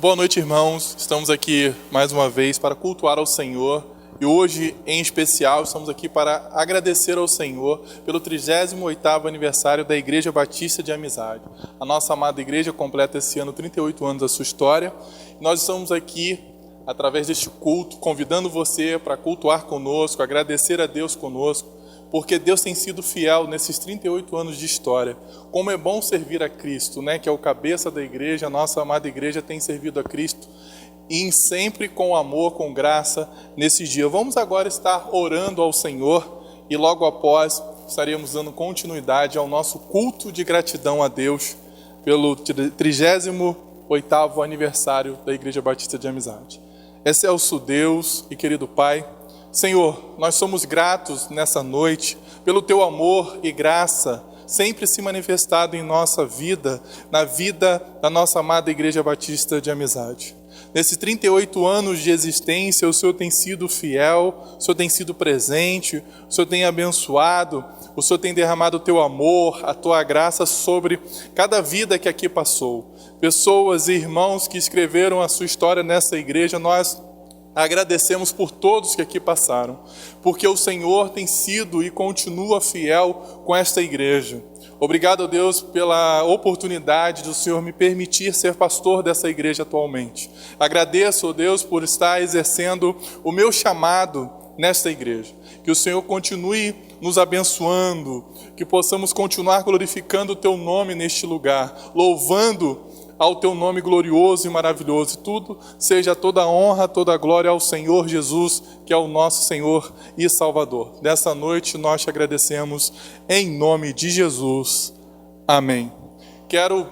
Boa noite, irmãos. Estamos aqui mais uma vez para cultuar ao Senhor. E hoje, em especial, estamos aqui para agradecer ao Senhor pelo 38º aniversário da Igreja Batista de Amizade. A nossa amada igreja completa esse ano 38 anos da sua história. E nós estamos aqui, através deste culto, convidando você para cultuar conosco, agradecer a Deus conosco, porque Deus tem sido fiel nesses 38 anos de história. Como é bom servir a Cristo, né? Que é o cabeça da igreja, a nossa amada igreja tem servido a Cristo, e sempre com amor, com graça, nesse dia. Vamos agora estar orando ao Senhor, e logo após estaremos dando continuidade ao nosso culto de gratidão a Deus, pelo 38º aniversário da Igreja Batista de Amizade. Excelso Deus e querido Pai, Senhor, nós somos gratos nessa noite pelo Teu amor e graça sempre se manifestado em nossa vida, na vida da nossa amada Igreja Batista de Amizade. Nesses 38 anos de existência, o Senhor tem sido fiel, o Senhor tem sido presente, o Senhor tem abençoado, o Senhor tem derramado o Teu amor, a Tua graça sobre cada vida que aqui passou. Pessoas e irmãos que escreveram a sua história nessa igreja, nós agradecemos por todos que aqui passaram, porque o Senhor tem sido e continua fiel com esta igreja. Obrigado, Deus, pela oportunidade do Senhor me permitir ser pastor dessa igreja atualmente. Agradeço, Deus, por estar exercendo o meu chamado nesta igreja. Que o Senhor continue nos abençoando, que possamos continuar glorificando o Teu nome neste lugar, louvando ao Teu nome glorioso e maravilhoso. Tudo seja toda honra, toda glória ao Senhor Jesus, que é o nosso Senhor e Salvador. Nessa noite nós te agradecemos em nome de Jesus. Amém. Quero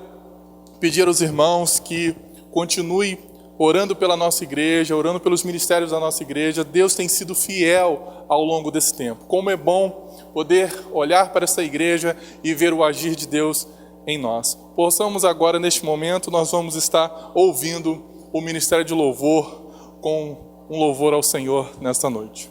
pedir aos irmãos que continuem orando pela nossa igreja, orando pelos ministérios da nossa igreja. Deus tem sido fiel ao longo desse tempo. Como é bom poder olhar para essa igreja e ver o agir de Deus em nós. Possamos agora, neste momento, nós vamos estar ouvindo o ministério de louvor com um louvor ao Senhor nesta noite.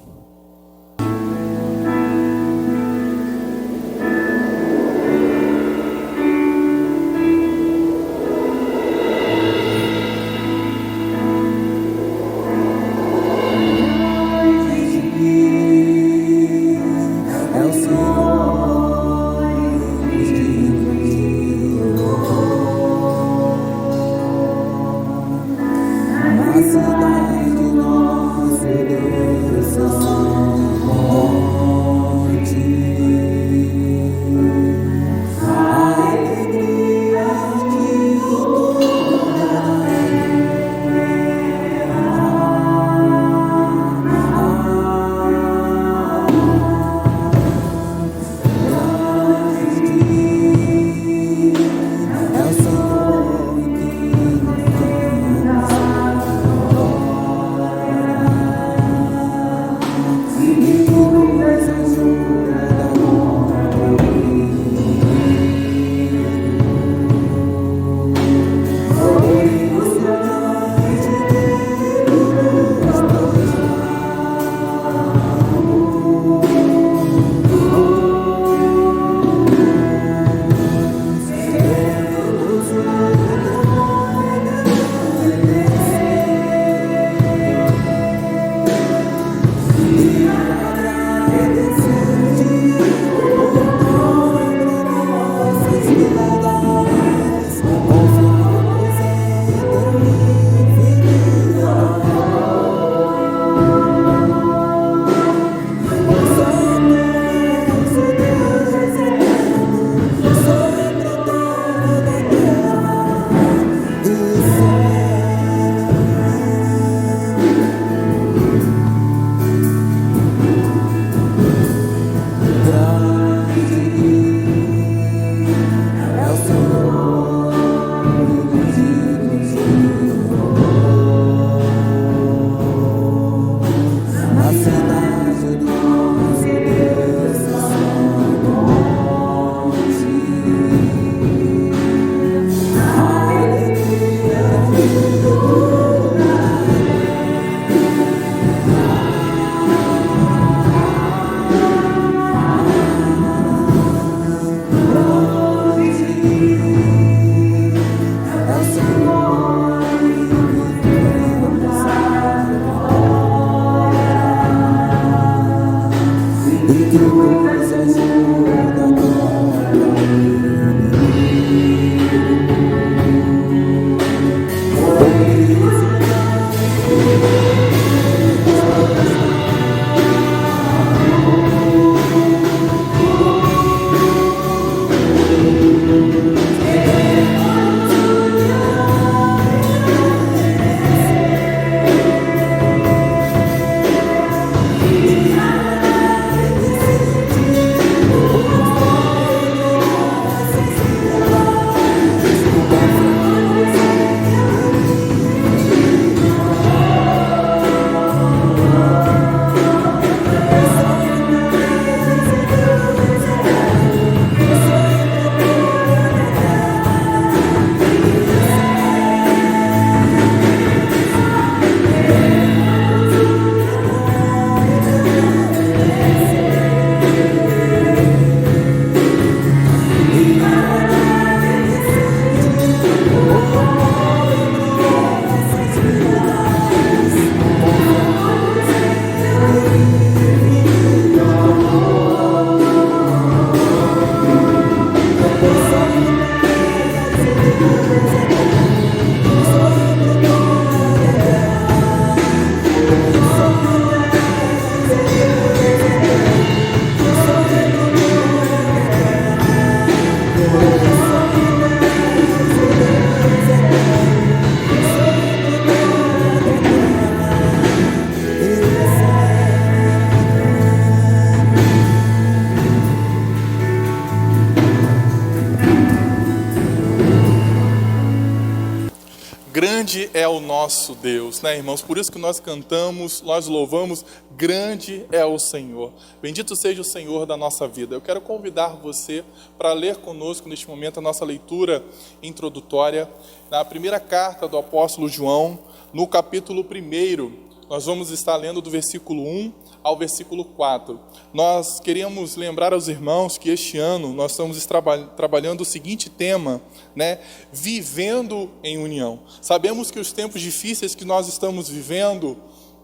Grande é o nosso Deus, né, irmãos? Por isso que nós cantamos, nós louvamos, grande é o Senhor. Bendito seja o Senhor da nossa vida. Eu quero convidar você para ler conosco neste momento a nossa leitura introdutória na primeira carta do apóstolo João, no capítulo 1. Nós vamos estar lendo do versículo 1 ao versículo 4. Nós queríamos lembrar aos irmãos que este ano nós estamos trabalhando o seguinte tema, né? Vivendo em união. Sabemos que os tempos difíceis que nós estamos vivendo,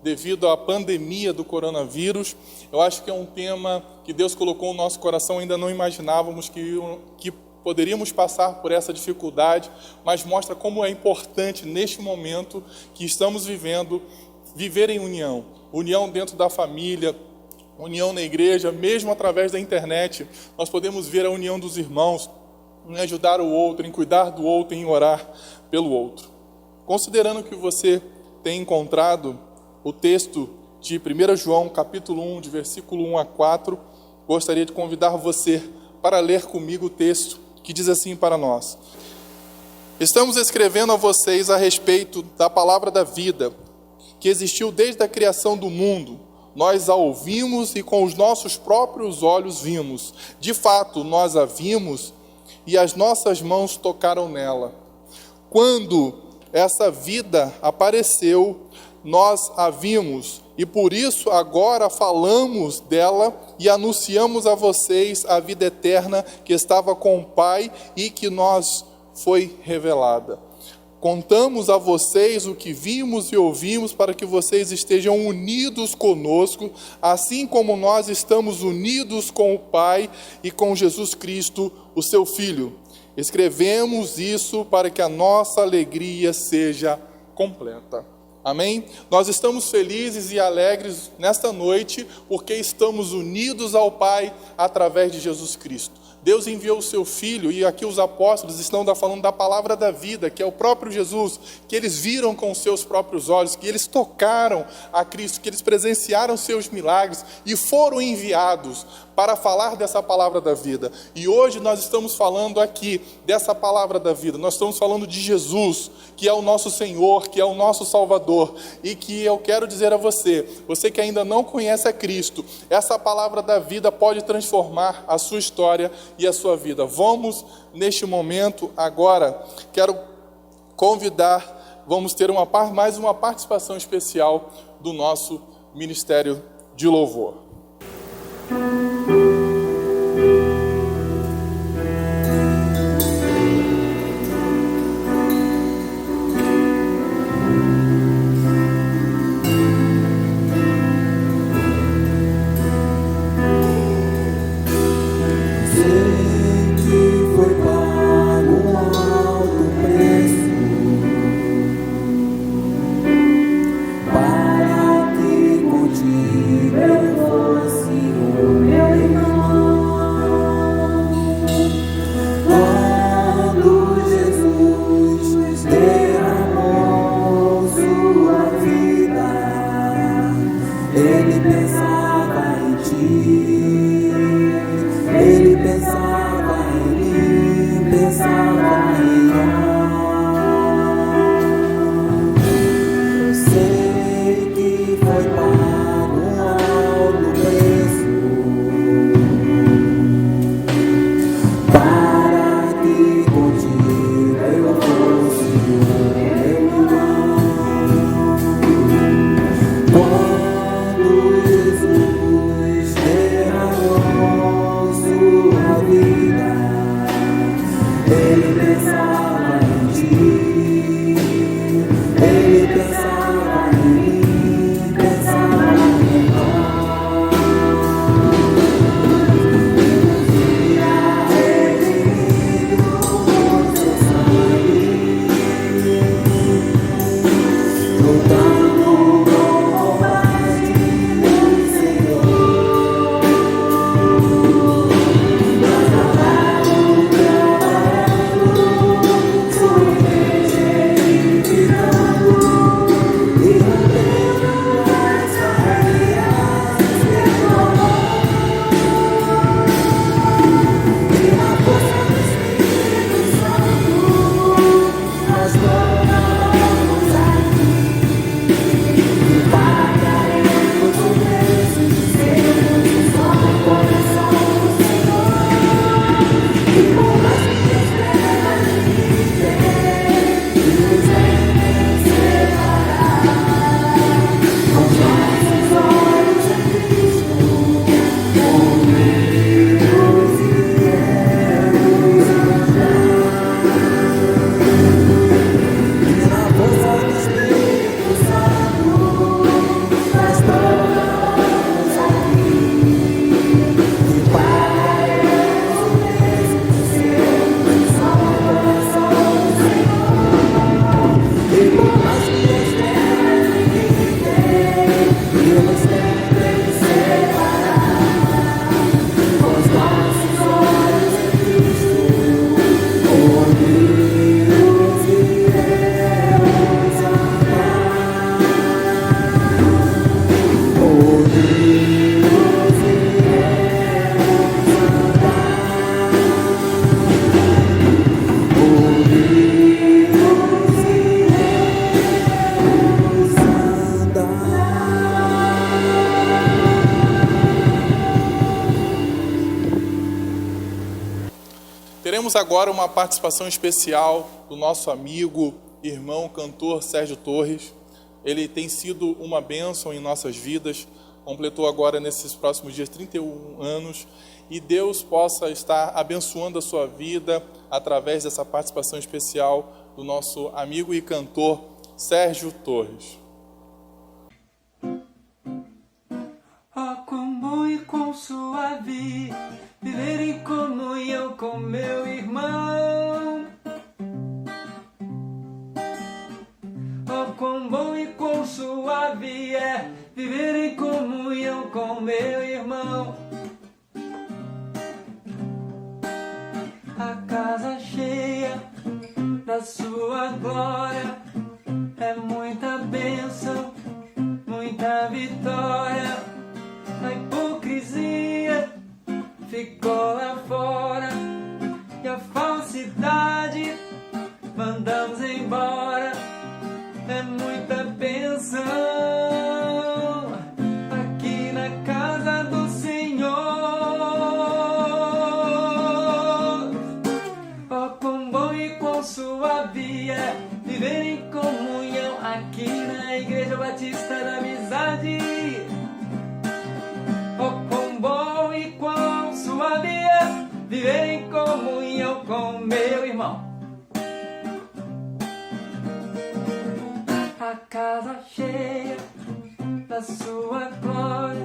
devido à pandemia do coronavírus, eu acho que é um tema que Deus colocou no nosso coração, ainda não imaginávamos que poderíamos passar por essa dificuldade, mas mostra como é importante neste momento que estamos vivendo, viver em união. União dentro da família, união na igreja, mesmo através da internet, nós podemos ver a união dos irmãos, em ajudar o outro, em cuidar do outro, em orar pelo outro. Considerando que você tem encontrado o texto de 1 João, capítulo 1, de versículo 1 a 4, gostaria de convidar você para ler comigo o texto que diz assim para nós: estamos escrevendo a vocês a respeito da palavra da vida, que existiu desde a criação do mundo. Nós a ouvimos e com os nossos próprios olhos vimos. De fato, nós a vimos e as nossas mãos tocaram nela. Quando essa vida apareceu, nós a vimos e por isso agora falamos dela e anunciamos a vocês a vida eterna que estava com o Pai e que nos foi revelada. Contamos a vocês o que vimos e ouvimos para que vocês estejam unidos conosco, assim como nós estamos unidos com o Pai e com Jesus Cristo, o seu Filho. Escrevemos isso para que a nossa alegria seja completa. Amém? Nós estamos felizes e alegres nesta noite porque estamos unidos ao Pai através de Jesus Cristo. Deus enviou o seu Filho, e aqui os apóstolos estão falando da palavra da vida, que é o próprio Jesus, que eles viram com os seus próprios olhos, que eles tocaram a Cristo, que eles presenciaram seus milagres e foram enviados para falar dessa palavra da vida. E hoje nós estamos falando aqui dessa palavra da vida, nós estamos falando de Jesus, que é o nosso Senhor, que é o nosso Salvador, e que eu quero dizer a você que ainda não conhece a Cristo, essa palavra da vida pode transformar a sua história e a sua vida. Vamos, neste momento, agora, quero convidar, vamos ter mais uma participação especial do nosso Ministério de Louvor. Teremos agora uma participação especial do nosso amigo, irmão, cantor Sérgio Torres. Ele tem sido uma bênção em nossas vidas, completou agora nesses próximos dias 31 anos, e Deus possa estar abençoando a sua vida através dessa participação especial do nosso amigo e cantor Sérgio Torres. Oh, quão bom e quão suave viver em comunhão com meu irmão. Oh, quão bom e quão suave é viver em comunhão com meu irmão. A casa cheia da sua glória é muita bênção, muita vitória. A hipocrisia ficou lá fora e a falsidade mandamos embora. É muita bênção aqui na casa do Senhor. Oh, quão bom e quão suave é viver em comunhão aqui na Igreja Batista da Amizade. Oh, quão bom e quão suave é viver em comunhão com meu irmão. A casa cheia da sua glória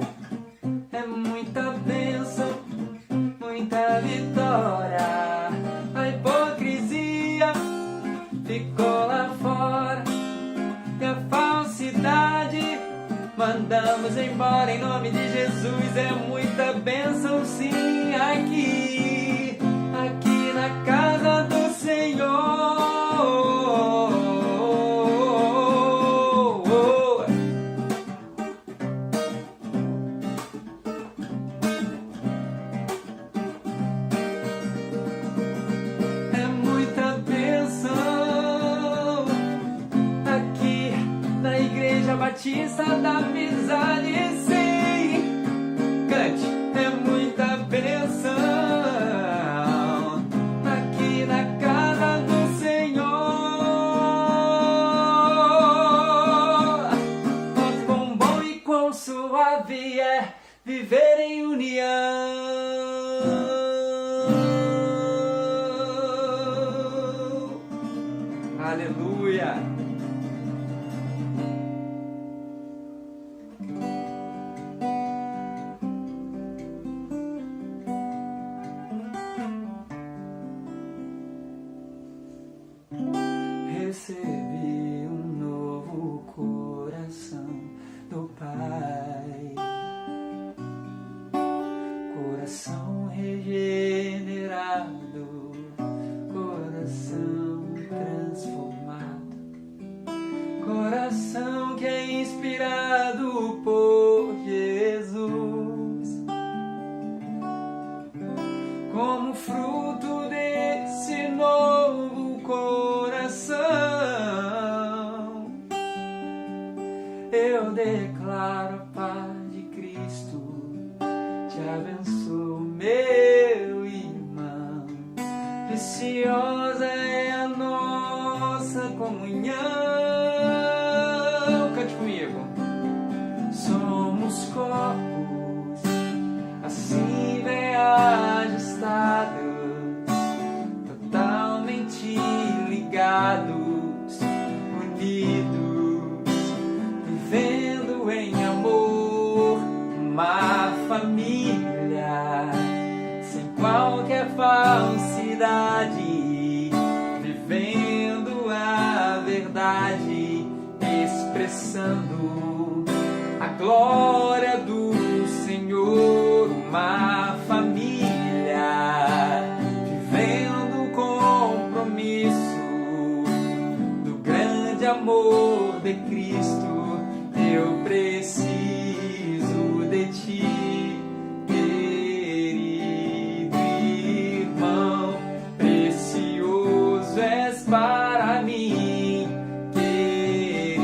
é muita bênção, muita vitória. A hipocrisia ficou lá fora e a falsidade mandamos embora. Em nome de Jesus é muita bênção, sim, aqui na casa do Senhor. É muita bênção aqui na Igreja Batista da Amizade, sim. Cante. É muita bênção aqui na casa do Senhor. Oh, quão bom e quão suave é viver em união. Aleluia. Recebi um novo coração do Pai, coração regenerado, coração transformado, coração que é inspirado por Jesus, como fruto desse novo coração. Eu declaro a paz de Cristo, te abençoo, meu irmão. Preciosa é a nossa comunhão. Cante comigo. Somos corpos assim bem ajustados, totalmente ligados, unidos, vivendo em amor, uma família sem qualquer falsidade, vivendo a verdade, expressando a glória do Senhor, uma família vivendo o compromisso do grande amor de Cristo. Eu preciso de ti, querido irmão, precioso és para mim, querido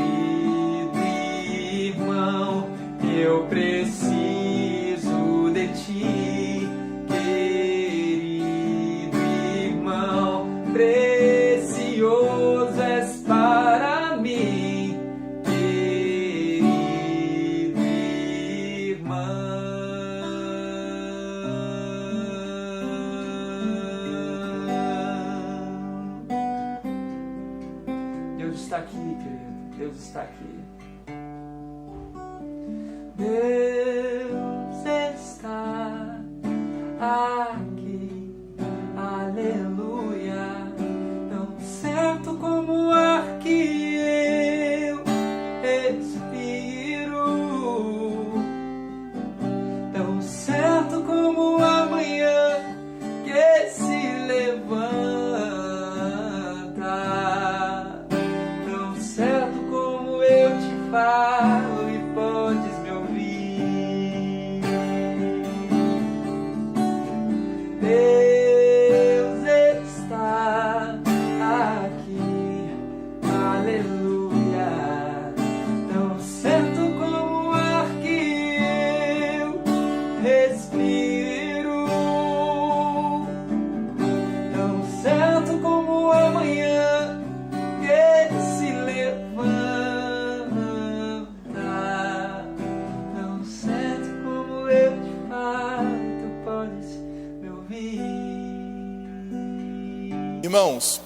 irmão, eu preciso de ti, querido irmão, precioso és para mim, querido irmão. Deus está aqui, querido, Deus está aqui. Deus está aqui, aleluia, tão certo como o ar que eu respiro, tão certo como a manhã que se levanta, tão certo como eu te falo e podes me ouvir. Deus está aqui, aleluia, tão certo como o ar que eu respiro, tão certo como a manhã que se levanta, tão certo como eu te falo, tu podes me ouvir. Irmãos,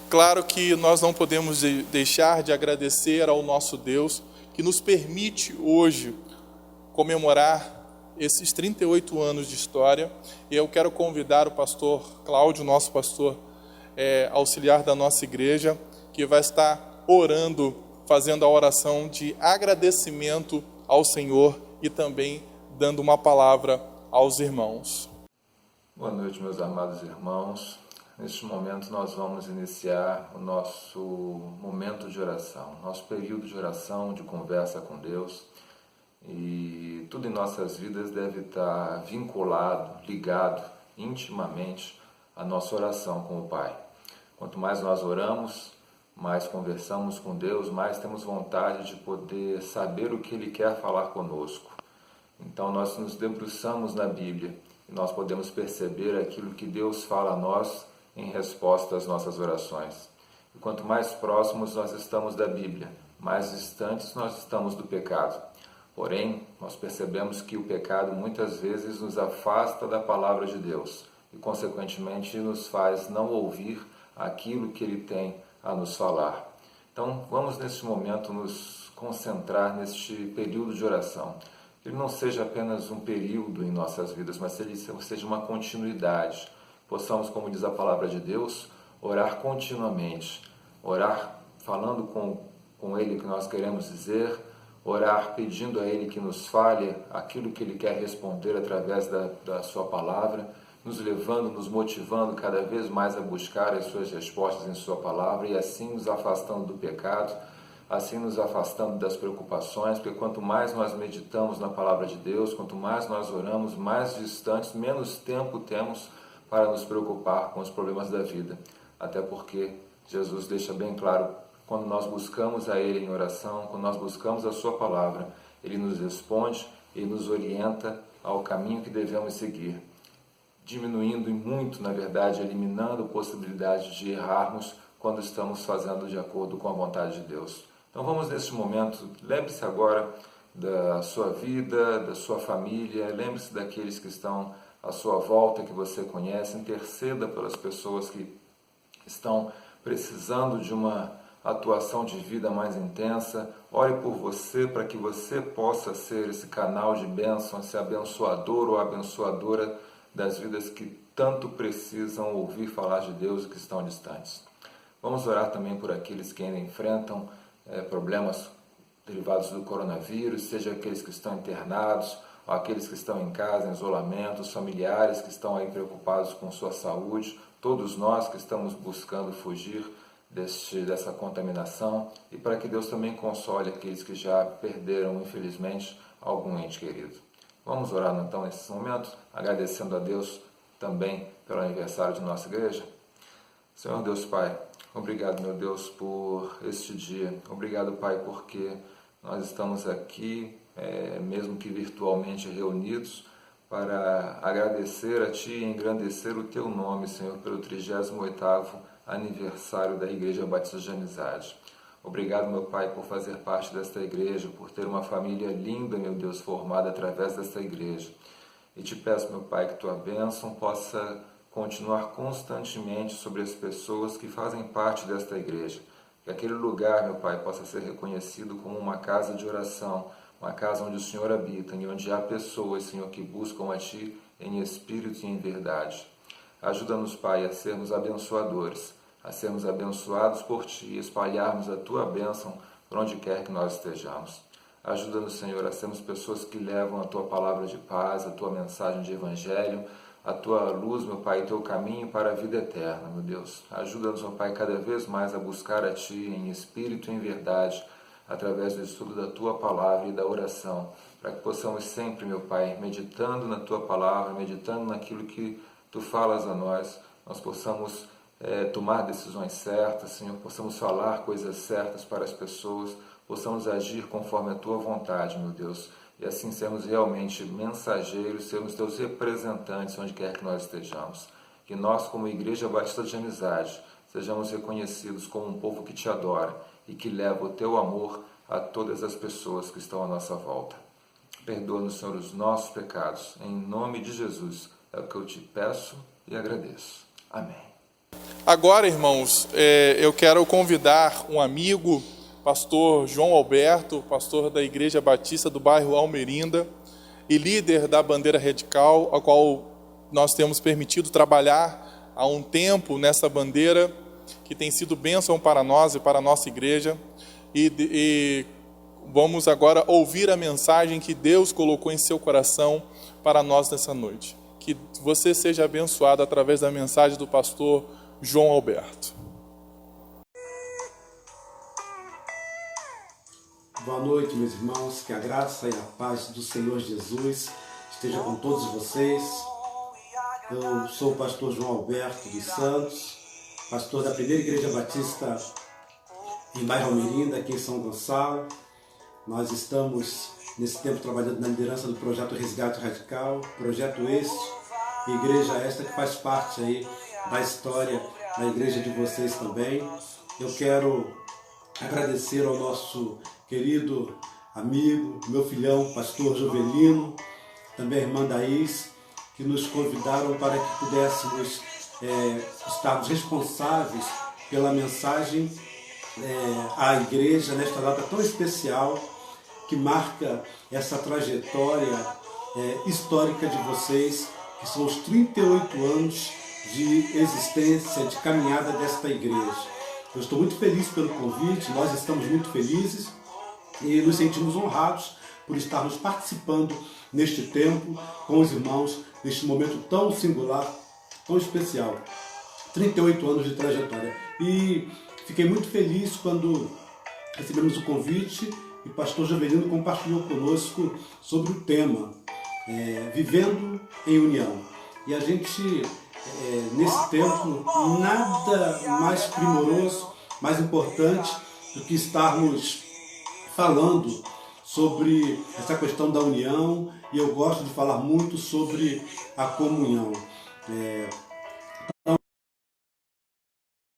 claro que nós não podemos deixar de agradecer ao nosso Deus que nos permite hoje comemorar esses 38 anos de história. E eu quero convidar o pastor Cláudio, nosso pastor auxiliar da nossa igreja, que vai estar orando, fazendo a oração de agradecimento ao Senhor e também dando uma palavra aos irmãos. Boa noite, meus amados irmãos. Neste momento nós vamos iniciar o nosso momento de oração, nosso período de oração, de conversa com Deus. E tudo em nossas vidas deve estar vinculado, ligado intimamente à nossa oração com o Pai. Quanto mais nós oramos, mais conversamos com Deus, mais temos vontade de poder saber o que Ele quer falar conosco. Então nós nos debruçamos na Bíblia e nós podemos perceber aquilo que Deus fala a nós em resposta às nossas orações. E quanto mais próximos nós estamos da Bíblia, mais distantes nós estamos do pecado. Porém, nós percebemos que o pecado muitas vezes nos afasta da palavra de Deus e, consequentemente, nos faz não ouvir aquilo que Ele tem a nos falar. Então, vamos neste momento nos concentrar neste período de oração. Que ele não seja apenas um período em nossas vidas, mas ele seja uma continuidade. Possamos, como diz a palavra de Deus, orar continuamente, orar falando com Ele que nós queremos dizer, orar pedindo a Ele que nos fale aquilo que Ele quer responder através da sua palavra, nos levando, nos motivando cada vez mais a buscar as suas respostas em sua palavra e assim nos afastando do pecado, assim nos afastando das preocupações, porque quanto mais nós meditamos na palavra de Deus, quanto mais nós oramos, mais distantes, menos tempo temos para nos preocupar com os problemas da vida. Até porque Jesus deixa bem claro, quando nós buscamos a Ele em oração, quando nós buscamos a sua palavra, Ele nos responde e nos orienta ao caminho que devemos seguir, diminuindo e muito, na verdade, eliminando a possibilidade de errarmos quando estamos fazendo de acordo com a vontade de Deus. Então vamos nesse momento, lembre-se agora da sua vida, da sua família, lembre-se daqueles que estão à sua volta, que você conhece, interceda pelas pessoas que estão precisando de uma atuação de vida mais intensa, ore por você para que você possa ser esse canal de bênção, esse abençoador ou abençoadora das vidas que tanto precisam ouvir falar de Deus e que estão distantes. Vamos orar também por aqueles que ainda enfrentam problemas derivados do coronavírus, seja aqueles que estão internados, ou aqueles que estão em casa, em isolamento, os familiares que estão aí preocupados com sua saúde, todos nós que estamos buscando fugir dessa contaminação, e para que Deus também console aqueles que já perderam, infelizmente, algum ente querido. Vamos orar então nesse momento, agradecendo a Deus também pelo aniversário de nossa igreja. Senhor Deus Pai, obrigado, meu Deus, por este dia. Obrigado, Pai, porque nós estamos aqui, mesmo que virtualmente reunidos, para agradecer a Ti e engrandecer o Teu nome, Senhor, pelo 38º aniversário da Igreja Batista de Amizade. Obrigado, meu Pai, por fazer parte desta igreja, por ter uma família linda, meu Deus, formada através desta igreja. E te peço, meu Pai, que Tua bênção possa continuar constantemente sobre as pessoas que fazem parte desta igreja. Que aquele lugar, meu Pai, possa ser reconhecido como uma casa de oração, uma casa onde o Senhor habita e onde há pessoas, Senhor, que buscam a Ti em espírito e em verdade. Ajuda-nos, Pai, a sermos abençoadores, a sermos abençoados por Ti e espalharmos a Tua bênção por onde quer que nós estejamos. Ajuda-nos, Senhor, a sermos pessoas que levam a Tua palavra de paz, a Tua mensagem de evangelho, a Tua luz, meu Pai, e Teu caminho para a vida eterna, meu Deus. Ajuda-nos, meu Pai, cada vez mais a buscar a Ti em espírito e em verdade, através do estudo da Tua palavra e da oração, para que possamos sempre, meu Pai, meditando na Tua palavra, meditando naquilo que Tu falas a nós, nós possamos tomar decisões certas, Senhor, possamos falar coisas certas para as pessoas, possamos agir conforme a Tua vontade, meu Deus, e assim sermos realmente mensageiros, sermos Teus representantes onde quer que nós estejamos. Que nós, como Igreja Batista de Amizade, sejamos reconhecidos como um povo que Te adora e que leva o Teu amor a todas as pessoas que estão à nossa volta. Perdoa-nos, Senhor, os nossos pecados. Em nome de Jesus é o que eu Te peço e agradeço. Amém. Agora, irmãos, eu quero convidar um amigo, pastor João Alberto, pastor da Igreja Batista do bairro Almerinda e líder da Bandeira Radical, a qual nós temos permitido trabalhar há um tempo nessa bandeira, que tem sido bênção para nós e para a nossa igreja. E vamos agora ouvir a mensagem que Deus colocou em seu coração para nós nessa noite. Que você seja abençoado através da mensagem do pastor João Alberto. Boa noite, meus irmãos, que a graça e a paz do Senhor Jesus esteja com todos vocês. Eu sou o pastor João Alberto dos Santos, pastor da Primeira Igreja Batista em bairro Almerinda, aqui em São Gonçalo. Nós estamos nesse tempo trabalhando na liderança do projeto Resgate Radical, projeto este, igreja esta que faz parte aí da história da igreja de vocês também. Eu quero agradecer ao nosso querido amigo, meu filhão, pastor Jovelino, também a irmã Daís, que nos convidaram para que pudéssemos estarmos responsáveis pela mensagem à igreja nesta data tão especial que marca essa trajetória histórica de vocês, que são os 38 anos de existência, de caminhada desta igreja. Eu estou muito feliz pelo convite, nós estamos muito felizes e nos sentimos honrados por estarmos participando neste tempo com os irmãos, neste momento tão singular, tão especial. 38 anos de trajetória. E fiquei muito feliz quando recebemos o convite e o pastor Jovelino compartilhou conosco sobre o tema Vivendo em União. E a gente, nesse tempo, nada mais primoroso, mais importante do que estarmos falando sobre essa questão da união, e eu gosto de falar muito sobre a comunhão.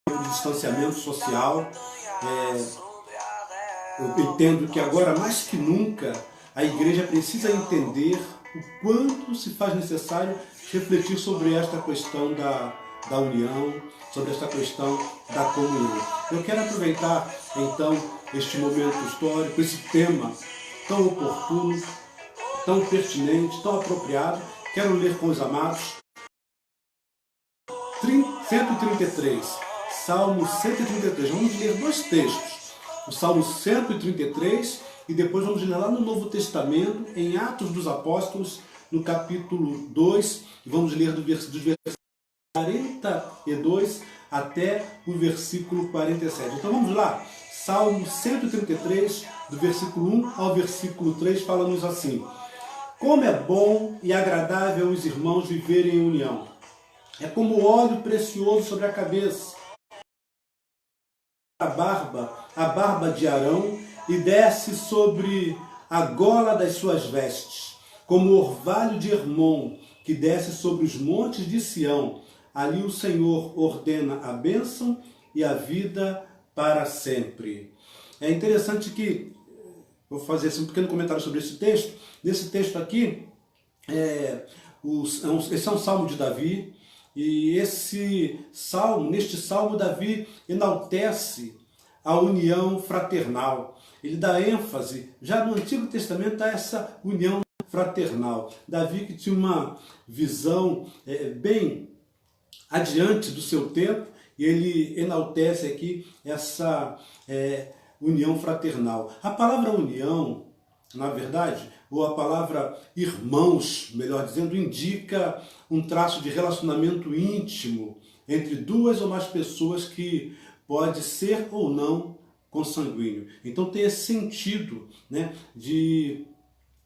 O distanciamento social, eu entendo que agora, mais que nunca, a igreja precisa entender o quanto se faz necessário refletir sobre esta questão da união, sobre esta questão da comunhão. Eu quero aproveitar, então, este momento histórico, esse tema tão oportuno, tão pertinente, tão apropriado. Quero ler com os amados 133, Salmo 133. Vamos ler dois textos, o Salmo 133 e depois vamos ler lá no Novo Testamento, em Atos dos Apóstolos, no capítulo 2, e vamos ler dos versículos 42 até o versículo 47. Então vamos lá, Salmo 133, do versículo 1 ao versículo 3, fala-nos assim: como é bom e agradável os irmãos viverem em união. É como óleo precioso sobre a cabeça, a barba de Arão, e desce sobre a gola das suas vestes, como o orvalho de Hermon, que desce sobre os montes de Sião. Ali o Senhor ordena a bênção e a vida para sempre. É interessante que, vou fazer assim, um pequeno comentário sobre esse texto. Nesse texto aqui, esse é um salmo de Davi, e neste salmo Davi enaltece a união fraternal. Ele dá ênfase, já no Antigo Testamento, a essa união fraternal. Davi, que tinha uma visão bem adiante do seu tempo, e ele enaltece aqui essa união fraternal. A palavra união, na verdade, ou a palavra irmãos, melhor dizendo, indica um traço de relacionamento íntimo entre duas ou mais pessoas que pode ser ou não consanguíneo. Então tem esse sentido, né, de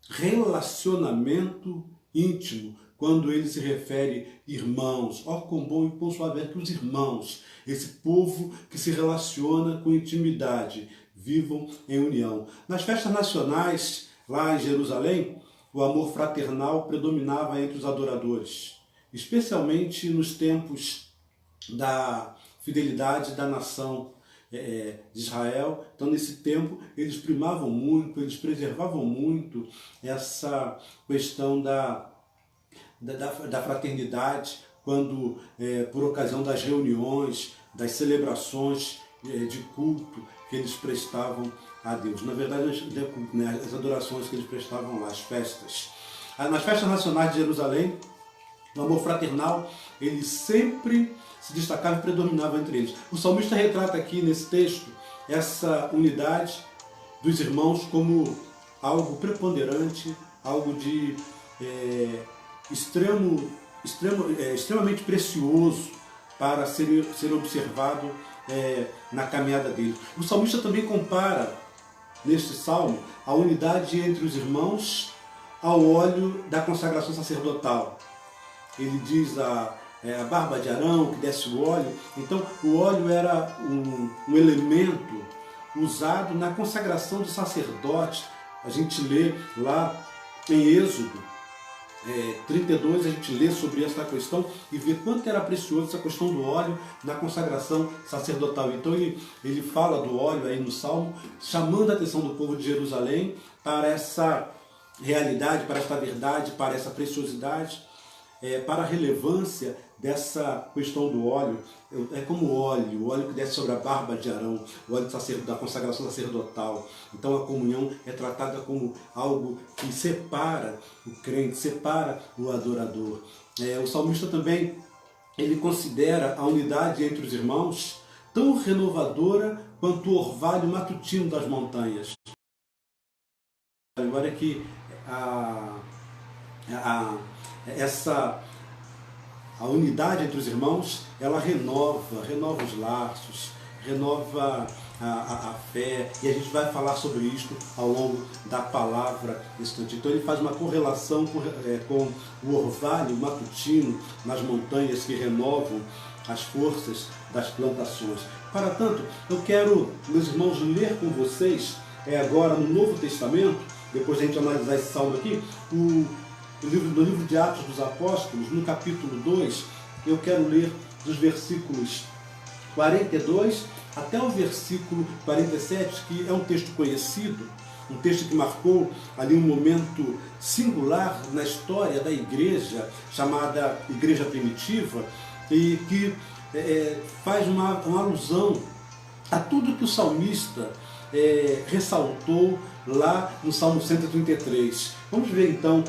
relacionamento íntimo, quando ele se refere irmãos. Ó, quão bom e quão suave é que os irmãos, esse povo que se relaciona com intimidade, vivam em união. Nas festas nacionais, lá em Jerusalém, o amor fraternal predominava entre os adoradores, especialmente nos tempos da fidelidade da nação de Israel. Então, nesse tempo, eles primavam muito, eles preservavam muito essa questão da fraternidade, quando, por ocasião das reuniões, das celebrações de culto que eles prestavam a Deus. Na verdade, as adorações que eles prestavam lá, as festas. Nas festas nacionais de Jerusalém, o amor fraternal, ele sempre se destacava e predominava entre eles. O salmista retrata aqui nesse texto essa unidade dos irmãos como algo preponderante, algo de extremamente precioso para ser observado na caminhada deles. O salmista também compara, neste salmo, a unidade entre os irmãos ao óleo da consagração sacerdotal. Ele diz a barba de Arão, que desce o óleo. Então, o óleo era um elemento usado na consagração do sacerdote. A gente lê lá em Êxodo 32, a gente lê sobre essa questão e vê quanto era precioso essa questão do óleo na consagração sacerdotal. Então ele fala do óleo aí no Salmo, chamando a atenção do povo de Jerusalém para essa realidade, para essa verdade, para essa preciosidade, para a relevância dessa questão do óleo. É como o óleo que desce sobre a barba de Arão, o óleo da consagração sacerdotal. Então a comunhão é tratada como algo que separa o crente, separa o adorador. O salmista também, ele considera a unidade entre os irmãos tão renovadora quanto o orvalho matutino das montanhas. Agora que a unidade entre os irmãos, ela renova os laços, renova a fé, e a gente vai falar sobre isso ao longo da palavra instante. Então ele faz uma correlação com o orvalho matutino nas montanhas que renovam as forças das plantações. Para tanto, eu quero, meus irmãos, ler com vocês, agora no Novo Testamento, depois de a gente analisar esse salmo aqui, no livro de Atos dos Apóstolos, no capítulo 2, eu quero ler dos versículos 42 até o versículo 47, que é um texto conhecido, um texto que marcou ali um momento singular na história da igreja, chamada Igreja Primitiva, e que faz uma alusão a tudo que o salmista ressaltou lá no Salmo 133. Vamos ver então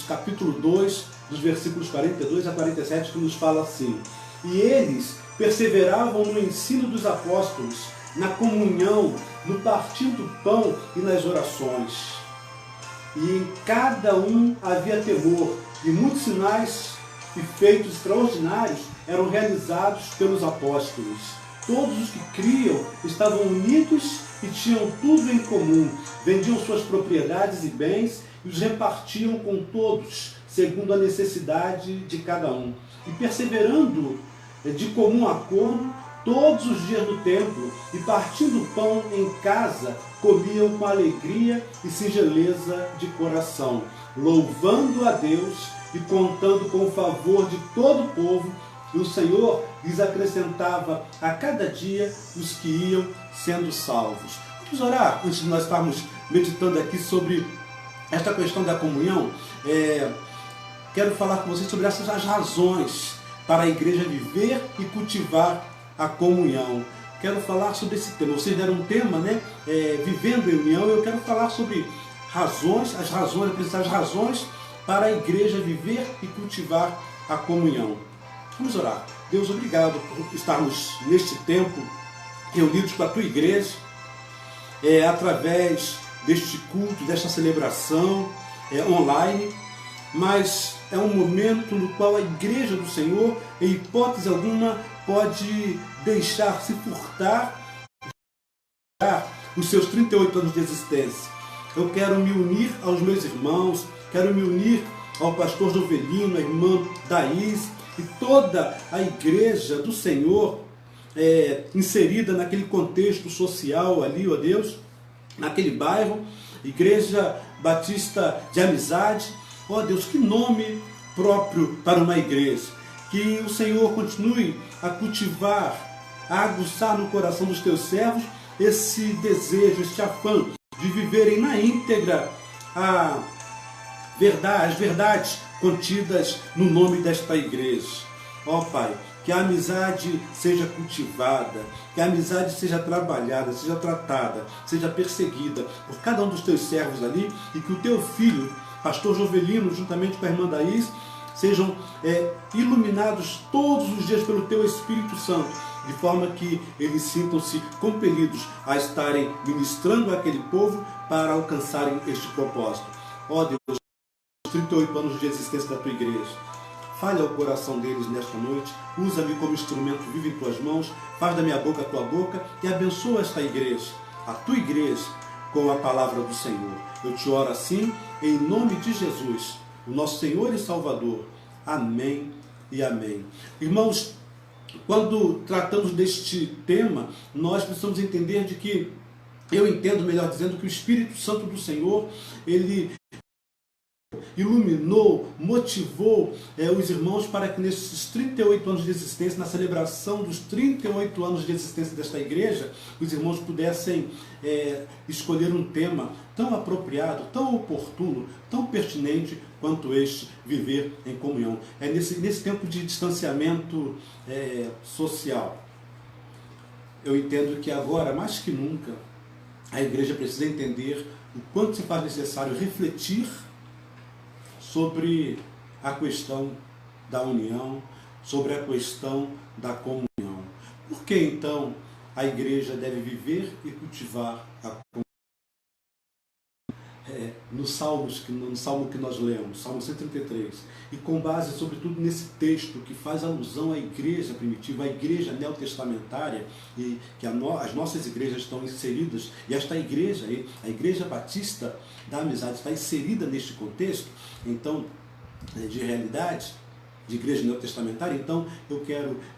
capítulo 2, dos versículos 42 a 47, que nos fala assim: e eles perseveravam no ensino dos apóstolos, na comunhão, no partir do pão e nas orações. E em cada um havia temor, e muitos sinais e feitos extraordinários eram realizados pelos apóstolos. Todos os que criam estavam unidos e tinham tudo em comum, vendiam suas propriedades e bens e os repartiam com todos, segundo a necessidade de cada um. E perseverando de comum acordo, todos os dias no templo, e partindo o pão em casa, comiam com alegria e singeleza de coração, louvando a Deus e contando com o favor de todo o povo. E o Senhor lhes acrescentava a cada dia os que iam sendo salvos. Vamos orar antes de nós estarmos meditando aqui sobre esta questão da comunhão. Quero falar com vocês sobre essas as razões para a igreja viver e cultivar a comunhão. Quero falar sobre esse tema. Vocês deram um tema, né? Vivendo em união. Eu quero falar sobre as razões para a igreja viver e cultivar a comunhão. Vamos orar. Deus, obrigado por estarmos neste tempo reunidos com a tua igreja, através deste culto, desta celebração online, mas é um momento no qual a igreja do Senhor, em hipótese alguma, pode deixar-se furtar os seus 38 anos de existência. Eu quero me unir aos meus irmãos, quero me unir ao pastor Jovelino, à irmã Daís, e toda a igreja do Senhor inserida naquele contexto social ali, ó Deus, naquele bairro, Igreja Batista de Amizade. Ó Deus, que nome próprio para uma igreja. Que o Senhor continue a cultivar, a aguçar no coração dos teus servos esse desejo, esse afã de viverem na íntegra as verdades contidas no nome desta igreja. Ó Pai, que a amizade seja cultivada, que a amizade seja trabalhada, seja tratada, seja perseguida por cada um dos teus servos ali, e que o teu filho, pastor Jovelino, juntamente com a irmã Daís, sejam iluminados todos os dias pelo teu Espírito Santo, de forma que eles sintam-se compelidos a estarem ministrando àquele povo para alcançarem este propósito. Ó Deus, 38 anos de existência da tua igreja, fale ao coração deles nesta noite, usa-me como instrumento vivo em tuas mãos, faz da minha boca a tua boca e abençoa esta igreja, a tua igreja, com a palavra do Senhor. Eu te oro assim, em nome de Jesus, o nosso Senhor e Salvador. Amém e amém. Irmãos, quando tratamos deste tema, nós precisamos entender de que, eu entendo, melhor dizendo, que o Espírito Santo do Senhor, ele iluminou, motivou os irmãos para que nesses 38 anos de existência, na celebração dos 38 anos de existência desta igreja, os irmãos pudessem escolher um tema tão apropriado, tão oportuno, tão pertinente quanto este, viver em comunhão. É nesse tempo de distanciamento social. Eu entendo que agora, mais que nunca, a igreja precisa entender o quanto se faz necessário refletir sobre a questão da união, sobre a questão da comunhão. Por que então a igreja deve viver e cultivar a comunhão? No salmo que nós lemos, Salmo 133, e com base sobretudo nesse texto que faz alusão à igreja primitiva, à igreja neotestamentária, e que as nossas igrejas estão inseridas, e esta igreja, a Igreja Batista da Amizade, está inserida neste contexto, então, de realidade, de igreja neotestamentária. Então eu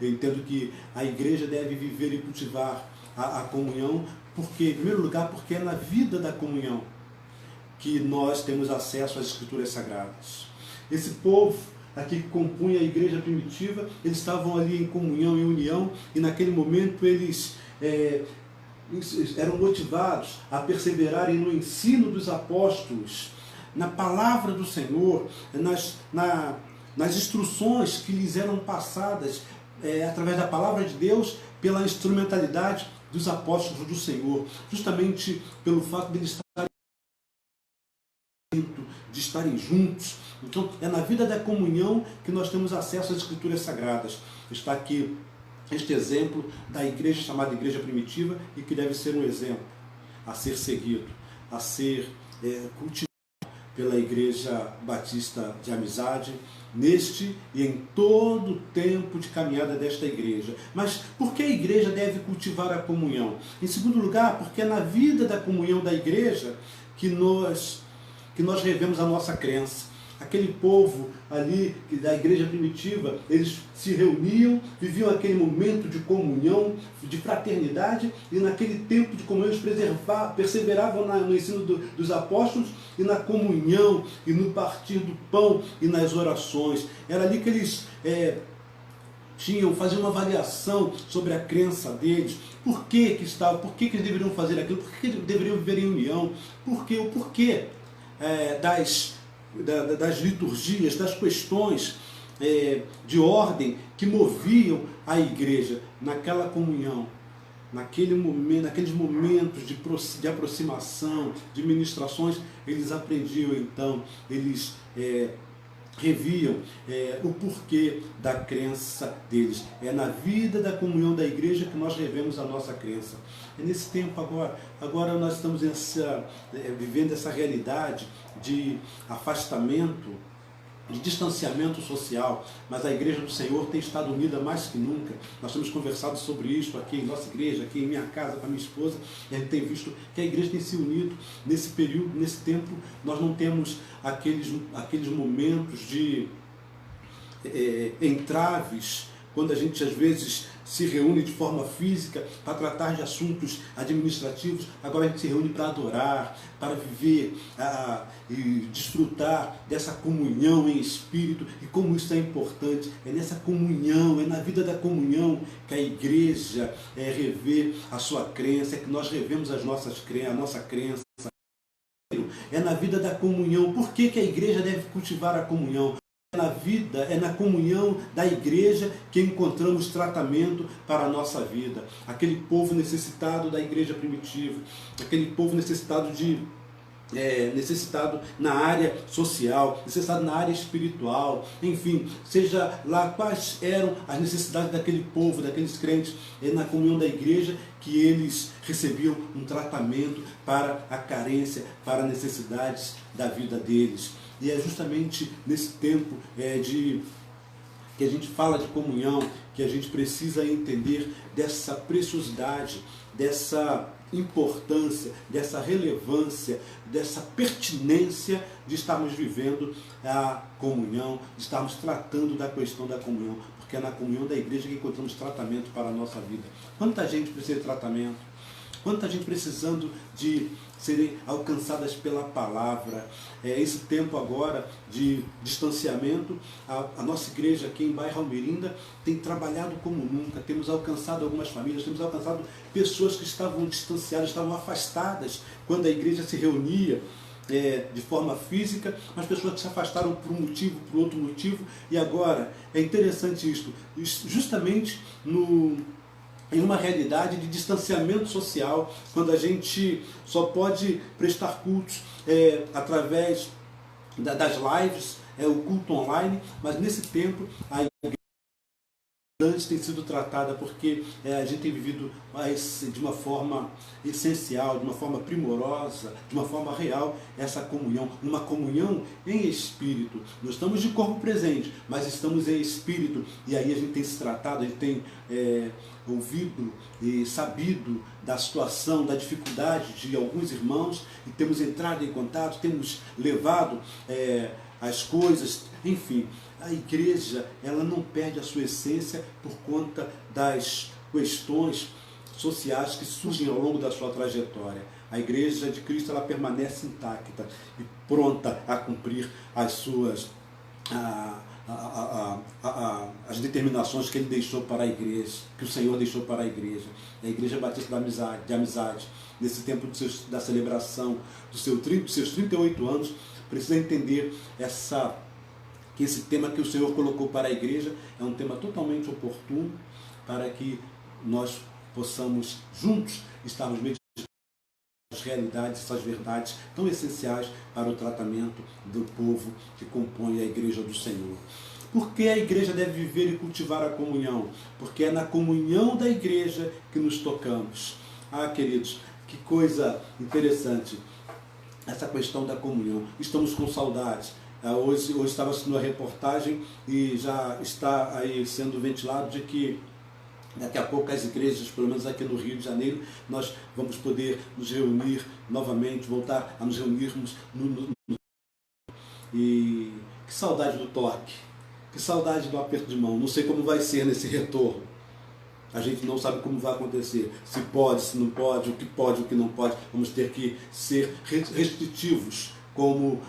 entendo que a igreja deve viver e cultivar a comunhão, porque, em primeiro lugar, porque é na vida da comunhão que nós temos acesso às Escrituras Sagradas. Esse povo aqui que compunha a igreja primitiva, eles estavam ali em comunhão e união, e naquele momento eles eram motivados a perseverarem no ensino dos apóstolos, na palavra do Senhor, nas instruções que lhes eram passadas através da palavra de Deus, pela instrumentalidade dos apóstolos do Senhor, justamente pelo fato de eles estarem juntos. Então é na vida da comunhão que nós temos acesso às Escrituras Sagradas. Está aqui este exemplo da igreja chamada igreja primitiva e que deve ser um exemplo a ser seguido, a ser cultivado pela Igreja Batista de Amizade, neste e em todo o tempo de caminhada desta igreja. Mas por que a igreja deve cultivar a comunhão? Em segundo lugar, porque é na vida da comunhão da igreja que nós revemos a nossa crença. Aquele povo ali da igreja primitiva, eles se reuniam, viviam aquele momento de comunhão, de fraternidade, e naquele tempo de comunhão eles perseveravam no ensino dos apóstolos e na comunhão, e no partir do pão e nas orações. Era ali que eles faziam uma avaliação sobre a crença deles, por que eles deveriam fazer aquilo, por que eles deveriam viver em união, o porquê das liturgias, das questões de ordem que moviam a igreja naquela comunhão, naqueles momentos de aproximação, de ministrações. Eles aprendiam então, eles reviam o porquê da crença deles. É na vida da comunhão da igreja que nós revemos a nossa crença. É nesse tempo agora nós estamos vivendo essa realidade de afastamento, de distanciamento social, mas a igreja do Senhor tem estado unida mais que nunca. Nós temos conversado sobre isso aqui em nossa igreja, aqui em minha casa com a minha esposa, e a gente tem visto que a igreja tem se unido nesse período, nesse tempo. Nós não temos aqueles momentos de entraves, quando a gente às vezes se reúne de forma física para tratar de assuntos administrativos. Agora a gente se reúne para adorar, para viver e desfrutar dessa comunhão em espírito. E como isso é importante, é nessa comunhão, é na vida da comunhão que a igreja revê a sua crença, é que nós revemos a nossa crença. É na vida da comunhão. Por que a igreja deve cultivar a comunhão? É na comunhão da igreja que encontramos tratamento para a nossa vida. Aquele povo necessitado da igreja primitiva, aquele povo necessitado na área social, necessitado na área espiritual, enfim, seja lá quais eram as necessidades daquele povo, daqueles crentes, na comunhão da igreja que eles recebiam um tratamento para a carência, para as necessidades da vida deles. E é justamente nesse tempo que a gente fala de comunhão, que a gente precisa entender dessa preciosidade, dessa importância, dessa relevância, dessa pertinência de estarmos vivendo a comunhão, de estarmos tratando da questão da comunhão, porque é na comunhão da igreja que encontramos tratamento para a nossa vida. Quanta gente precisa de tratamento, quanta gente precisando de serem alcançadas pela palavra. Esse tempo agora de distanciamento, a nossa igreja aqui em Bairro Almerinda tem trabalhado como nunca. Temos alcançado algumas famílias, temos alcançado pessoas que estavam distanciadas, estavam afastadas quando a igreja se reunia de forma física, mas pessoas que se afastaram por um motivo, por outro motivo. E agora é interessante isto, justamente em uma realidade de distanciamento social, quando a gente só pode prestar cultos através das lives, o culto online, mas nesse tempo a igreja tem sido tratada, porque a gente tem vivido de uma forma essencial, de uma forma primorosa, de uma forma real, essa comunhão, uma comunhão em espírito. Nós estamos de corpo presente, mas estamos em espírito, e aí a gente tem se tratado, a gente tem ouvido e sabido da situação, da dificuldade de alguns irmãos, e temos entrado em contato, temos levado as coisas, enfim. A igreja, ela não perde a sua essência por conta das questões sociais que surgem ao longo da sua trajetória. A igreja de Cristo, ela permanece intacta e pronta a cumprir as suas as determinações que ele deixou para a igreja, que o Senhor deixou para a igreja. A Igreja Batista de Amizade, nesse tempo da celebração dos seus 38 anos, precisa entender que esse tema que o Senhor colocou para a igreja é um tema totalmente oportuno para que nós possamos juntos estarmos meditando as realidades, essas verdades tão essenciais para o tratamento do povo que compõe a igreja do Senhor. Por que a igreja deve viver e cultivar a comunhão? Porque é na comunhão da igreja que nos tocamos. Ah, queridos, que coisa interessante essa questão da comunhão. Estamos com saudades. Hoje estava assistindo a reportagem e já está aí sendo ventilado de que daqui a pouco as igrejas, pelo menos aqui no Rio de Janeiro, nós vamos poder nos reunir novamente, voltar a nos reunirmos E que saudade do toque, que saudade do aperto de mão. Não sei como vai ser nesse retorno. A gente não sabe como vai acontecer, se pode, se não pode, o que não pode. Vamos ter que ser restritivos como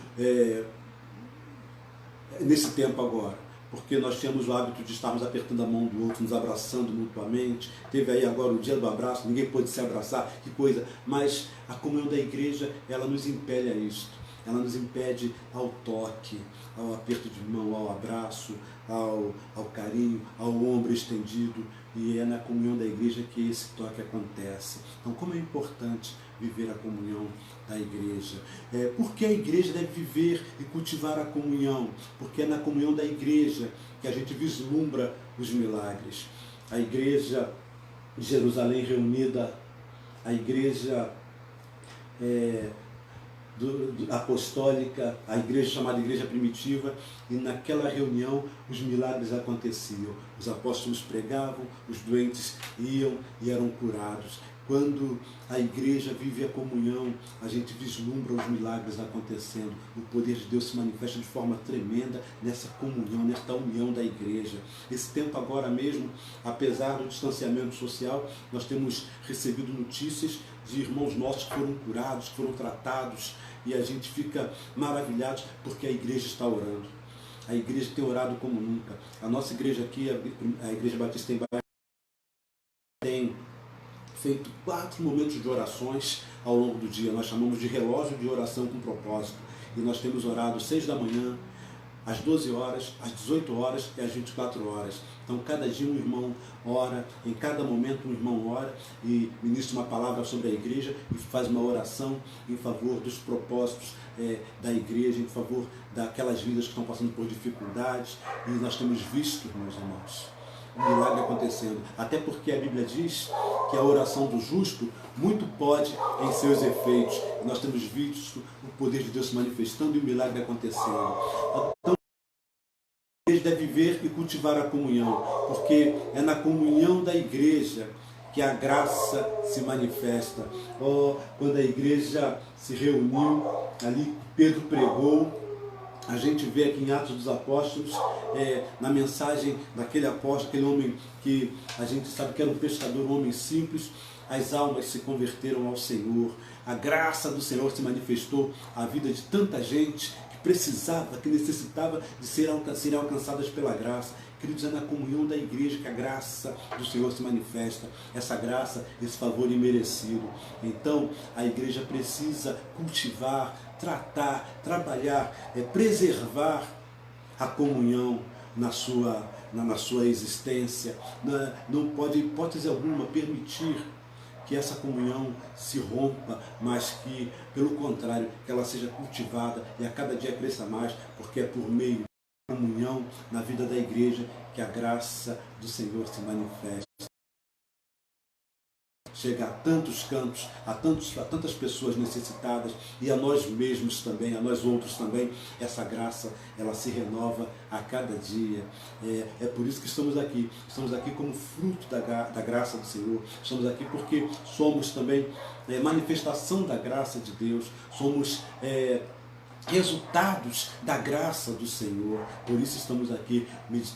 nesse tempo agora, porque nós tínhamos o hábito de estarmos apertando a mão do outro, nos abraçando mutuamente. Teve aí agora o dia do abraço, ninguém pôde se abraçar, que coisa. Mas a comunhão da igreja, ela nos impele a isto. Ela nos impede ao toque, ao aperto de mão, ao abraço, ao carinho, ao ombro estendido. E é na comunhão da igreja que esse toque acontece. Então, como é importante viver a comunhão da igreja? Por que a igreja deve viver e cultivar a comunhão? Porque é na comunhão da igreja que a gente vislumbra os milagres. A igreja de Jerusalém reunida, a igreja apostólica, a igreja chamada igreja primitiva, e naquela reunião os milagres aconteciam. Os apóstolos pregavam, os doentes iam e eram curados. Quando a igreja vive a comunhão, a gente vislumbra os milagres acontecendo. O poder de Deus se manifesta de forma tremenda nessa comunhão, nesta união da igreja. Esse tempo agora mesmo, apesar do distanciamento social, nós temos recebido notícias de irmãos nossos que foram curados, que foram tratados, e a gente fica maravilhado porque a igreja está orando. A igreja tem orado como nunca. A nossa igreja aqui, a Igreja Batista em Bahia, tem feito 4 momentos de orações ao longo do dia. Nós chamamos de relógio de oração com propósito. E nós temos orado 6 da manhã, às 12 horas, às 18 horas e às 24 horas. Então, cada dia um irmão ora, em cada momento um irmão ora e ministra uma palavra sobre a igreja e faz uma oração em favor dos propósitos da igreja, em favor daquelas vidas que estão passando por dificuldades. E nós temos visto, meus irmãos, um milagre acontecendo. Até porque a Bíblia diz que a oração do justo muito pode em seus efeitos. E nós temos visto o poder de Deus se manifestando e o milagre acontecendo. Então, a igreja deve viver e cultivar a comunhão, porque é na comunhão da igreja que a graça se manifesta. Quando a igreja se reuniu, ali Pedro pregou. A gente vê aqui em Atos dos Apóstolos, na mensagem daquele apóstolo, aquele homem que a gente sabe que era um pescador, um homem simples, as almas se converteram ao Senhor. A graça do Senhor se manifestou à vida de tanta gente que precisava, que necessitava de serem alcançadas pela graça. Queridos, é na comunhão da igreja que a graça do Senhor se manifesta. Essa graça, esse favor imerecido. Então, a igreja precisa cultivar, tratar, trabalhar, preservar a comunhão na sua existência. Não pode, em hipótese alguma, permitir que essa comunhão se rompa, mas que, pelo contrário, que ela seja cultivada e a cada dia cresça mais, porque é por meio da comunhão na vida da igreja que a graça do Senhor se manifesta. Chega a tantos cantos, a tantas pessoas necessitadas e a nós mesmos também, a nós outros também. Essa graça, ela se renova a cada dia. É por isso que estamos aqui. Estamos aqui como fruto da graça do Senhor. Estamos aqui porque somos também manifestação da graça de Deus. Somos resultados da graça do Senhor. Por isso estamos aqui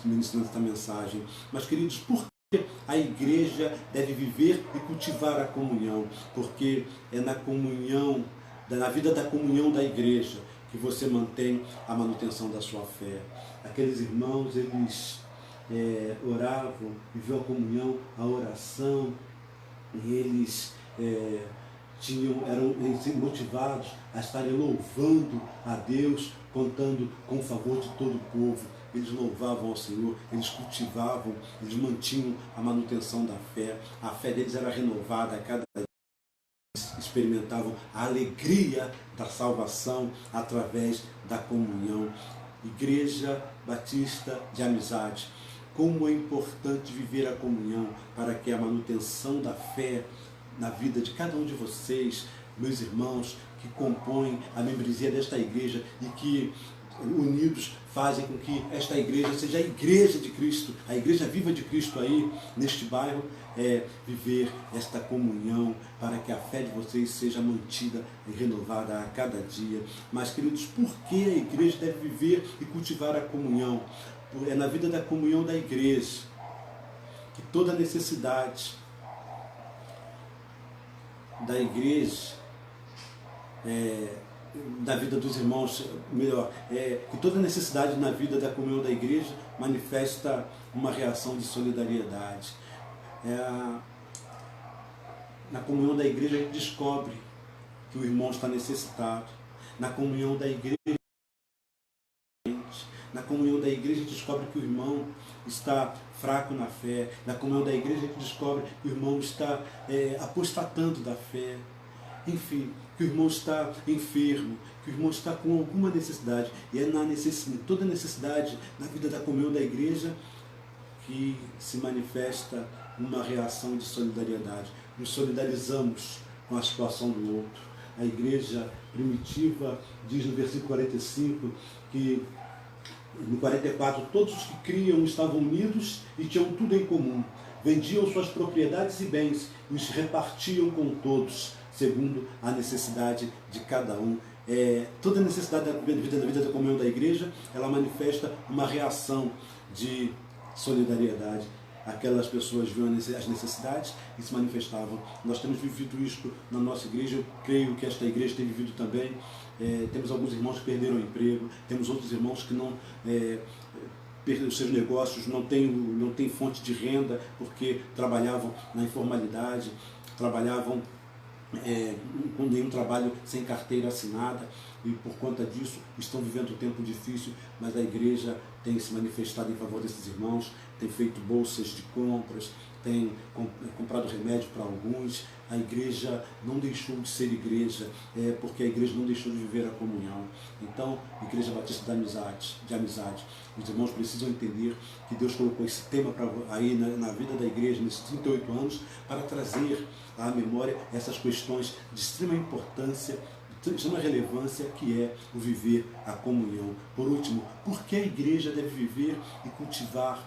ministrando esta mensagem. Mas, queridos, por a igreja deve viver e cultivar a comunhão? Porque é na comunhão, na vida da comunhão da igreja, que você mantém a manutenção da sua fé. Aqueles irmãos, eles oravam, viviam a comunhão, a oração, e eles eram motivados a estarem louvando a Deus, contando com o favor de todo o povo. Eles louvavam ao Senhor, eles cultivavam, eles mantinham a manutenção da fé. A fé deles era renovada a cada dia. Eles experimentavam a alegria da salvação através da comunhão. Igreja Batista de Amizade. Como é importante viver a comunhão para que a manutenção da fé na vida de cada um de vocês, meus irmãos, que compõem a membresia desta igreja e que unidos fazem com que esta igreja seja a igreja de Cristo, a igreja viva de Cristo aí neste bairro, viver esta comunhão para que a fé de vocês seja mantida e renovada a cada dia. Mas, queridos, por que a igreja deve viver e cultivar a comunhão? É na vida da comunhão da igreja que toda necessidade da igreja, da vida dos irmãos, melhor, que toda necessidade na vida da comunhão da igreja manifesta uma reação de solidariedade. Na comunhão da igreja a gente descobre que o irmão está necessitado. Na comunhão da igreja, a gente descobre que o irmão está fraco na fé. Na comunhão da igreja a gente descobre que o irmão está apostatando da fé. Enfim, que o irmão está enfermo, que o irmão está com alguma necessidade. E é toda necessidade na vida da comunhão da igreja que se manifesta uma reação de solidariedade. Nos solidarizamos com a situação do outro. A igreja primitiva diz no versículo 45 que no 44, todos os que criam estavam unidos e tinham tudo em comum. Vendiam suas propriedades e bens e os repartiam com todos, segundo a necessidade de cada um. Toda necessidade da vida da comunhão da igreja, ela manifesta uma reação de solidariedade. Aquelas pessoas viam as necessidades e se manifestavam. Nós temos vivido isso na nossa igreja, eu creio que esta igreja tem vivido também. Temos alguns irmãos que perderam o emprego, temos outros irmãos que não perderam os seus negócios, não têm fonte de renda porque trabalhavam na informalidade, trabalhavam com nenhum trabalho, sem carteira assinada, e por conta disso estão vivendo um tempo difícil, mas a igreja tem se manifestado em favor desses irmãos, tem feito bolsas de compras, tem comprado remédio para alguns. A igreja não deixou de ser igreja, porque a igreja não deixou de viver a comunhão. Então, Igreja Batista de Amizade, os irmãos precisam entender que Deus colocou esse tema aí na vida da igreja, nesses 38 anos, para trazer à memória essas questões de extrema importância, de extrema relevância, que é o viver a comunhão. Por último, por que a igreja deve viver e cultivar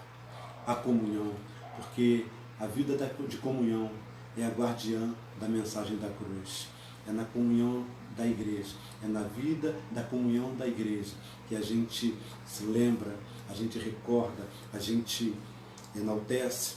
a comunhão? Porque a vida de comunhão é a guardiã da mensagem da cruz. É na comunhão da igreja, é na vida da comunhão da igreja que a gente se lembra, a gente recorda, a gente enaltece,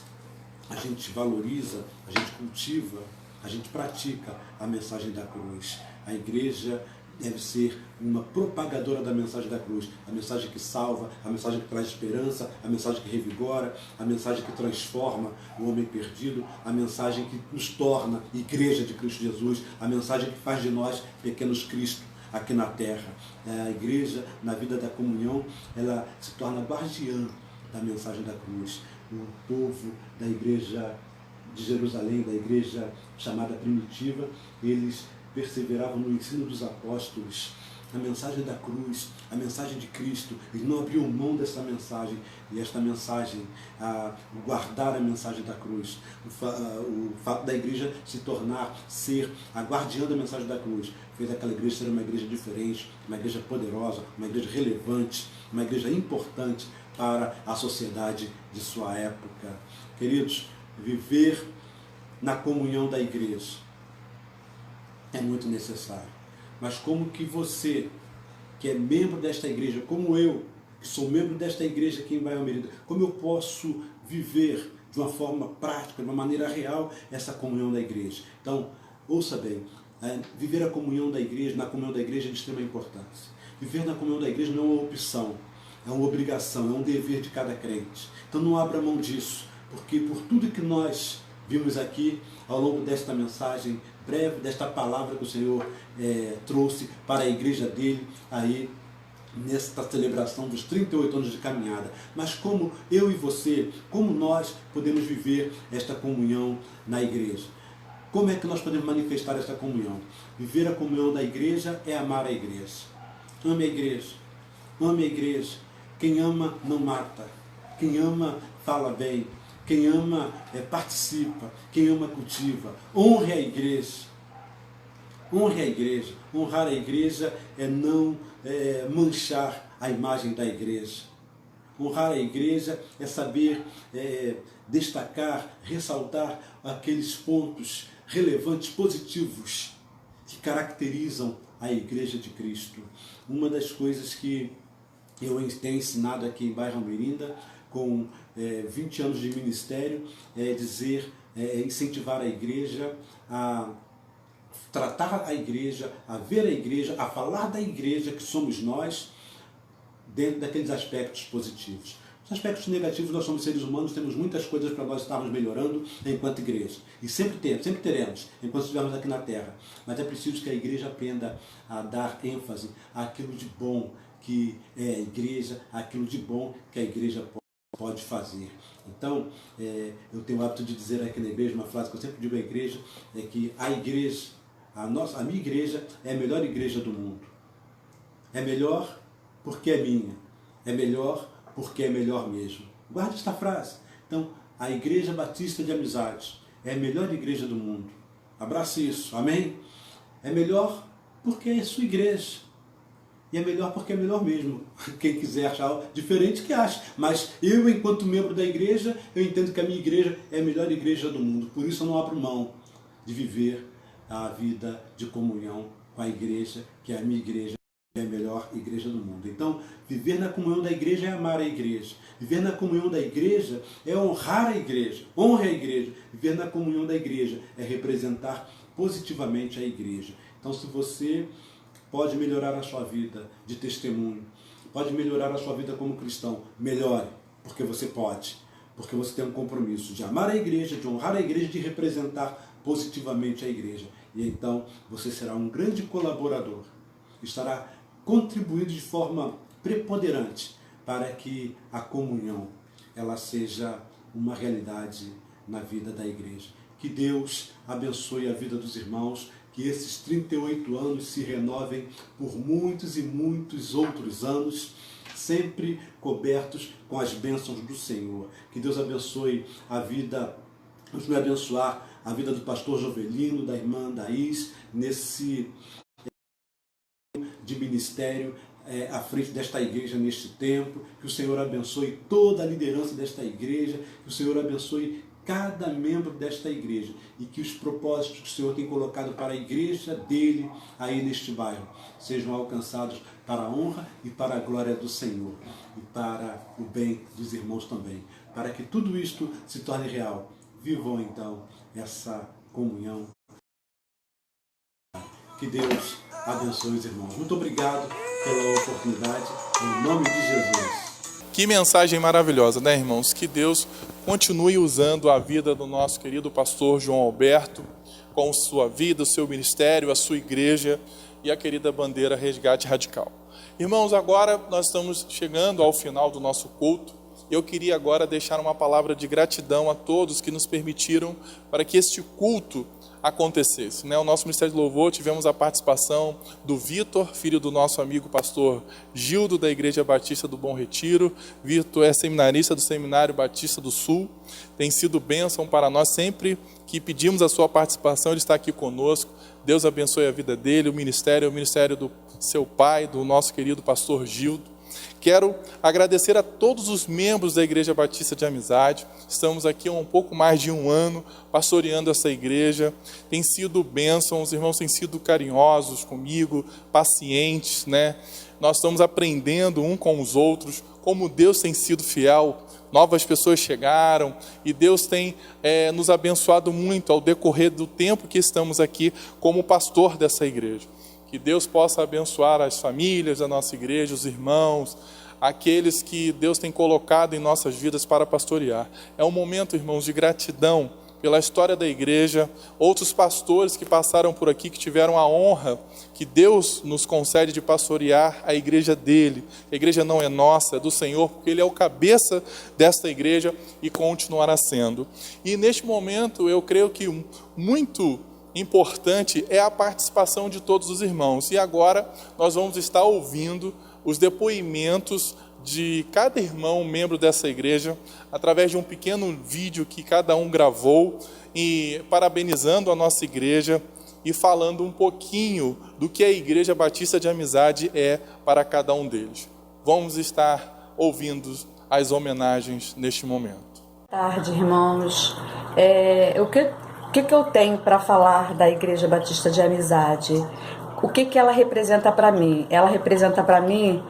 a gente valoriza, a gente cultiva, a gente pratica a mensagem da cruz. A igreja deve ser uma propagadora da mensagem da cruz, a mensagem que salva, a mensagem que traz esperança, a mensagem que revigora, a mensagem que transforma o homem perdido, a mensagem que nos torna igreja de Cristo Jesus, a mensagem que faz de nós pequenos Cristo aqui na terra. A igreja, na vida da comunhão, ela se torna guardiã da mensagem da cruz. O povo da igreja de Jerusalém, da igreja chamada primitiva, eles perseveravam no ensino dos apóstolos, a mensagem da cruz, a mensagem de Cristo. Eles não abriam mão dessa mensagem, e esta mensagem, guardar a mensagem da cruz, o fato da igreja se tornar, ser a guardiã da mensagem da cruz, fez aquela igreja ser uma igreja diferente, uma igreja poderosa, uma igreja relevante, uma igreja importante para a sociedade de sua época. Queridos, viver na comunhão da igreja é muito necessário. Mas como que você, que é membro desta igreja, como eu, que sou membro desta igreja aqui em Bairro Merida, como eu posso viver de uma forma prática, de uma maneira real, essa comunhão da igreja? Então, ouça bem, viver a comunhão da igreja, na comunhão da igreja é de extrema importância. Viver na comunhão da igreja não é uma opção, é uma obrigação, é um dever de cada crente. Então não abra mão disso, porque por tudo que nós vimos aqui ao longo desta mensagem breve, desta palavra que o Senhor trouxe para a igreja dele aí nesta celebração dos 38 anos de caminhada. Mas como eu e você, como nós podemos viver esta comunhão na igreja? Como é que nós podemos manifestar esta comunhão? Viver a comunhão da igreja é amar a igreja. Ame a igreja. Ame a igreja. Quem ama não mata. Quem ama fala bem. Quem ama participa. Quem ama cultiva. Honre a igreja. Honre a igreja. Honrar a igreja é não manchar a imagem da igreja. Honrar a igreja é saber destacar, ressaltar aqueles pontos relevantes, positivos, que caracterizam a Igreja de Cristo. Uma das coisas que eu tenho ensinado aqui em Bairro Almerinda, com 20 anos de ministério, é incentivar a igreja a tratar a igreja, a ver a igreja, a falar da igreja, que somos nós, dentro daqueles aspectos positivos. Os aspectos negativos, nós somos seres humanos, temos muitas coisas para nós estarmos melhorando enquanto igreja. E sempre teremos, enquanto estivermos aqui na Terra. Mas é preciso que a igreja aprenda a dar ênfase àquilo de bom que é a igreja, àquilo de bom que a igreja pode fazer. Então, eu tenho o hábito de dizer aqui na igreja, uma frase que eu sempre digo à igreja, é que a igreja, a minha igreja é a melhor igreja do mundo. É melhor porque é minha. É melhor porque é melhor mesmo. Guarde esta frase. Então, a Igreja Batista de Amizade é a melhor igreja do mundo. Abrace isso, amém? É melhor porque é sua igreja. E é melhor porque é melhor mesmo. Quem quiser achar diferente, que ache. Mas eu, enquanto membro da igreja, eu entendo que a minha igreja é a melhor igreja do mundo. Por isso eu não abro mão de viver a vida de comunhão com a igreja, que é a minha igreja. É a melhor igreja do mundo. Então, viver na comunhão da igreja é amar a igreja. Viver na comunhão da igreja é honrar a igreja. Honre a igreja. Viver na comunhão da igreja é representar positivamente a igreja. Então, se você pode melhorar a sua vida de testemunho, pode melhorar a sua vida como cristão, melhore, porque você pode. Porque você tem um compromisso de amar a igreja, de honrar a igreja, de representar positivamente a igreja. E então, você será um grande colaborador. Estará contribuindo de forma preponderante para que a comunhão ela seja uma realidade na vida da igreja. Que Deus abençoe a vida dos irmãos, que esses 38 anos se renovem por muitos e muitos outros anos, sempre cobertos com as bênçãos do Senhor. Que Deus abençoe a vida, continue a abençoar a vida do pastor Jovelino, da irmã Daís, nesse de ministério à frente desta igreja neste tempo, que o Senhor abençoe toda a liderança desta igreja, que o Senhor abençoe cada membro desta igreja e que os propósitos que o Senhor tem colocado para a igreja dele aí neste bairro sejam alcançados para a honra e para a glória do Senhor e para o bem dos irmãos também, para que tudo isto se torne real. Vivam então essa comunhão. Que Deus abençoe os irmãos. Muito obrigado pela oportunidade, em nome de Jesus. Que mensagem maravilhosa, né, irmãos? Que Deus continue usando a vida do nosso querido pastor João Alberto, com sua vida, o seu ministério, a sua igreja e a querida bandeira Resgate Radical. Irmãos, agora nós estamos chegando ao final do nosso culto. Eu queria agora deixar uma palavra de gratidão a todos que nos permitiram para que este culto acontecesse. O nosso Ministério de Louvor, tivemos a participação do Vitor, filho do nosso amigo pastor Gildo, da Igreja Batista do Bom Retiro. Vitor é seminarista do Seminário Batista do Sul. Tem sido bênção para nós sempre que pedimos a sua participação, ele está aqui conosco. Deus abençoe a vida dele, o ministério do seu pai, do nosso querido pastor Gildo. Quero agradecer a todos os membros da Igreja Batista de Amizade. Estamos aqui há um pouco mais de um ano pastoreando essa igreja. Tem sido bênção, os irmãos têm sido carinhosos comigo, pacientes, né? Nós estamos aprendendo um com os outros, como Deus tem sido fiel. Novas pessoas chegaram e Deus tem nos abençoado muito ao decorrer do tempo que estamos aqui como pastor dessa igreja. Que Deus possa abençoar as famílias da nossa igreja, os irmãos, aqueles que Deus tem colocado em nossas vidas para pastorear. É um momento, irmãos, de gratidão pela história da igreja, outros pastores que passaram por aqui, que tiveram a honra que Deus nos concede de pastorear a igreja dele. A igreja não é nossa, é do Senhor, porque ele é o cabeça desta igreja e continuará sendo. E neste momento eu creio que muito importante é a participação de todos os irmãos. E agora nós vamos estar ouvindo os depoimentos de cada irmão membro dessa igreja, através de um pequeno vídeo que cada um gravou, e parabenizando a nossa igreja e falando um pouquinho do que a Igreja Batista de Amizade é para cada um deles. Vamos estar ouvindo as homenagens neste momento. Boa tarde, irmãos. O que eu tenho para falar da Igreja Batista de Amizade? O que ela representa para mim? Ela representa para mim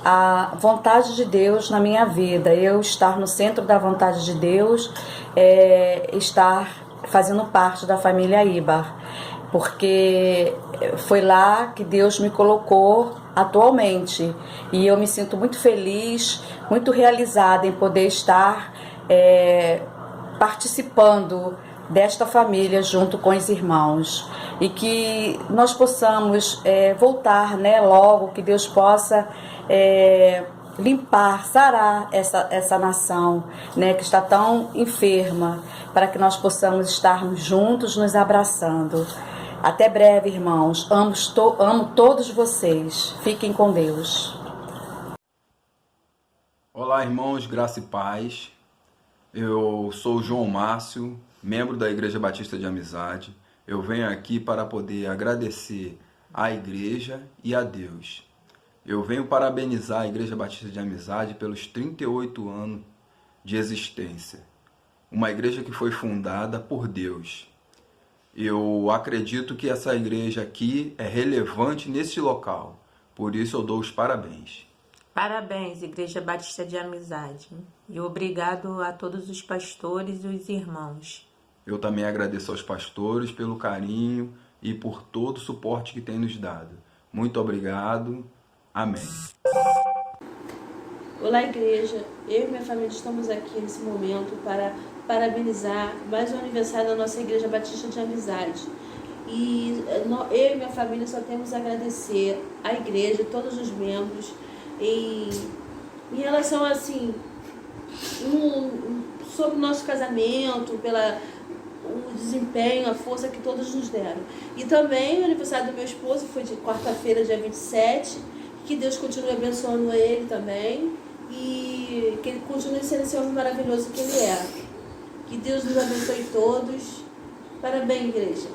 a vontade de Deus na minha vida. Eu estar no centro da vontade de Deus, estar fazendo parte da família Ibar, porque foi lá que Deus me colocou atualmente, e eu me sinto muito feliz, muito realizada em poder estar participando desta família junto com os irmãos, e que nós possamos voltar, logo, que Deus possa limpar, sarar essa nação, que está tão enferma, para que nós possamos estarmos juntos, nos abraçando. Até breve, irmãos. Amo todos vocês. Fiquem com Deus. Olá, irmãos, graça e paz. Eu sou João Márcio, membro da Igreja Batista de Amizade. Eu venho aqui para poder agradecer à igreja e a Deus. Eu venho parabenizar a Igreja Batista de Amizade pelos 38 anos de existência. Uma igreja que foi fundada por Deus. Eu acredito que essa igreja aqui é relevante nesse local. Por isso eu dou os parabéns. Parabéns, Igreja Batista de Amizade. E obrigado a todos os pastores e os irmãos. Eu também agradeço aos pastores pelo carinho e por todo o suporte que têm nos dado. Muito obrigado. Amém. Olá, igreja. Eu e minha família estamos aqui nesse momento para parabenizar mais um aniversário da nossa Igreja Batista de Amizade. E eu e minha família só temos a agradecer à igreja, todos os membros, em relação assim, sobre o nosso casamento, o desempenho, a força que todos nos deram. E também o aniversário do meu esposo foi de quarta-feira, dia 27, que Deus continue abençoando ele também e que ele continue sendo esse homem maravilhoso que ele é. Que Deus nos abençoe todos. Parabéns, igreja.